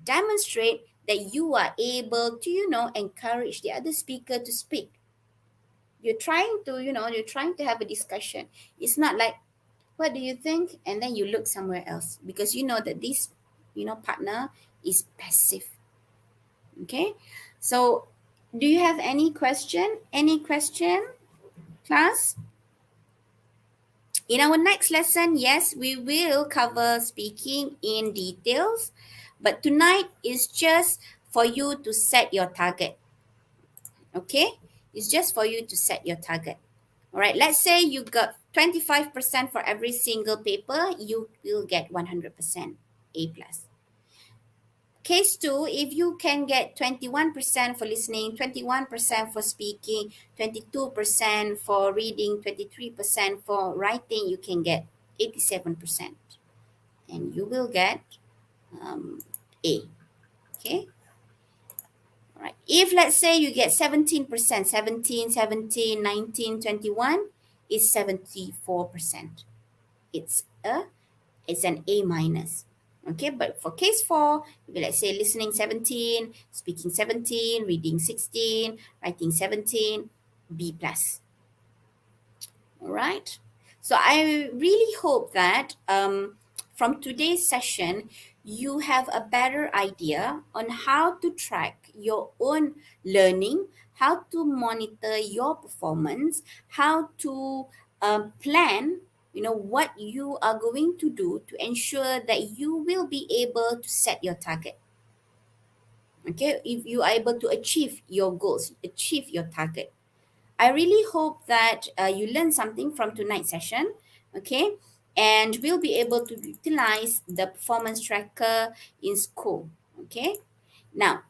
demonstrate that you are able to, encourage the other speaker to speak. You're trying to have a discussion. It's not like, what do you think? And then you look somewhere else because you know that this, partner is passive. Okay. So do you have any question? Any question, class? In our next lesson, yes, we will cover speaking in details, but tonight is just for you to set your target. Okay? It's just for you to set your target. All right, let's say you got 25% for every single paper, you will get 100% A plus. Case 2, if you can get 21% for listening, 21% for speaking, 22% for reading, 23% for writing, you can get 87%. And you will get A. Okay? All right. If let's say you get 17%, 17, 19, 21 is 74%. It's an A minus. Okay, but for case 4, if let's say listening 17, speaking 17, reading 16, writing 17, B plus. All right. So I really hope that from today's session, you have a better idea on how to track your own learning, how to monitor your performance, how to plan what you are going to do to ensure that you will be able to set your target. Okay, if you are able to achieve your goals, achieve your target. I really hope that you learn something from tonight's session, okay? And we'll be able to utilize the performance tracker in school, okay? Now,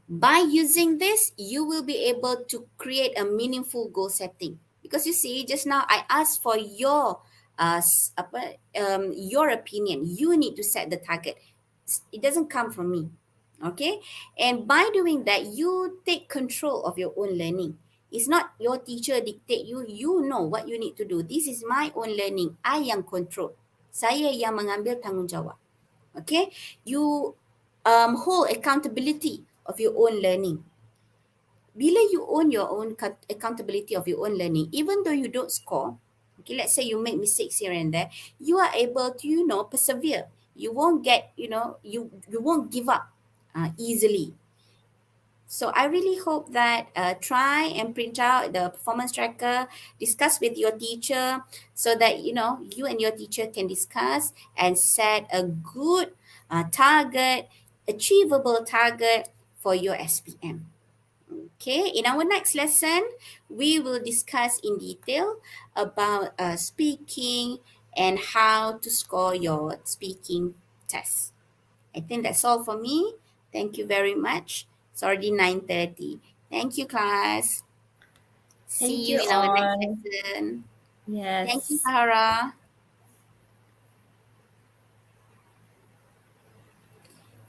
by using this, you will be able to create a meaningful goal setting. Because you see, just now I asked for your opinion. You need to set the target. It doesn't come from me. Okay? And by doing that, you take control of your own learning. It's not your teacher dictate you. You know what you need to do. This is my own learning. I yang control. Saya yang mengambil tanggungjawab. Okay, you hold accountability of your own learning. Bila you own your own accountability of your own learning, even though you don't score, okay, let's say you make mistakes here and there, you are able to persevere. You won't you won't give up easily. So I really hope that try and print out the performance tracker, discuss with your teacher so that you and your teacher can discuss and set a good target, achievable target for your SPM. Okay, in our next lesson, we will discuss in detail about speaking and how to score your speaking test. I think that's all for me. Thank you very much. It's already 9:30. Thank you, class. See Thank you you in our next all. lesson. Thank you, Yes. Sahara.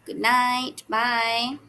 Good night. Bye.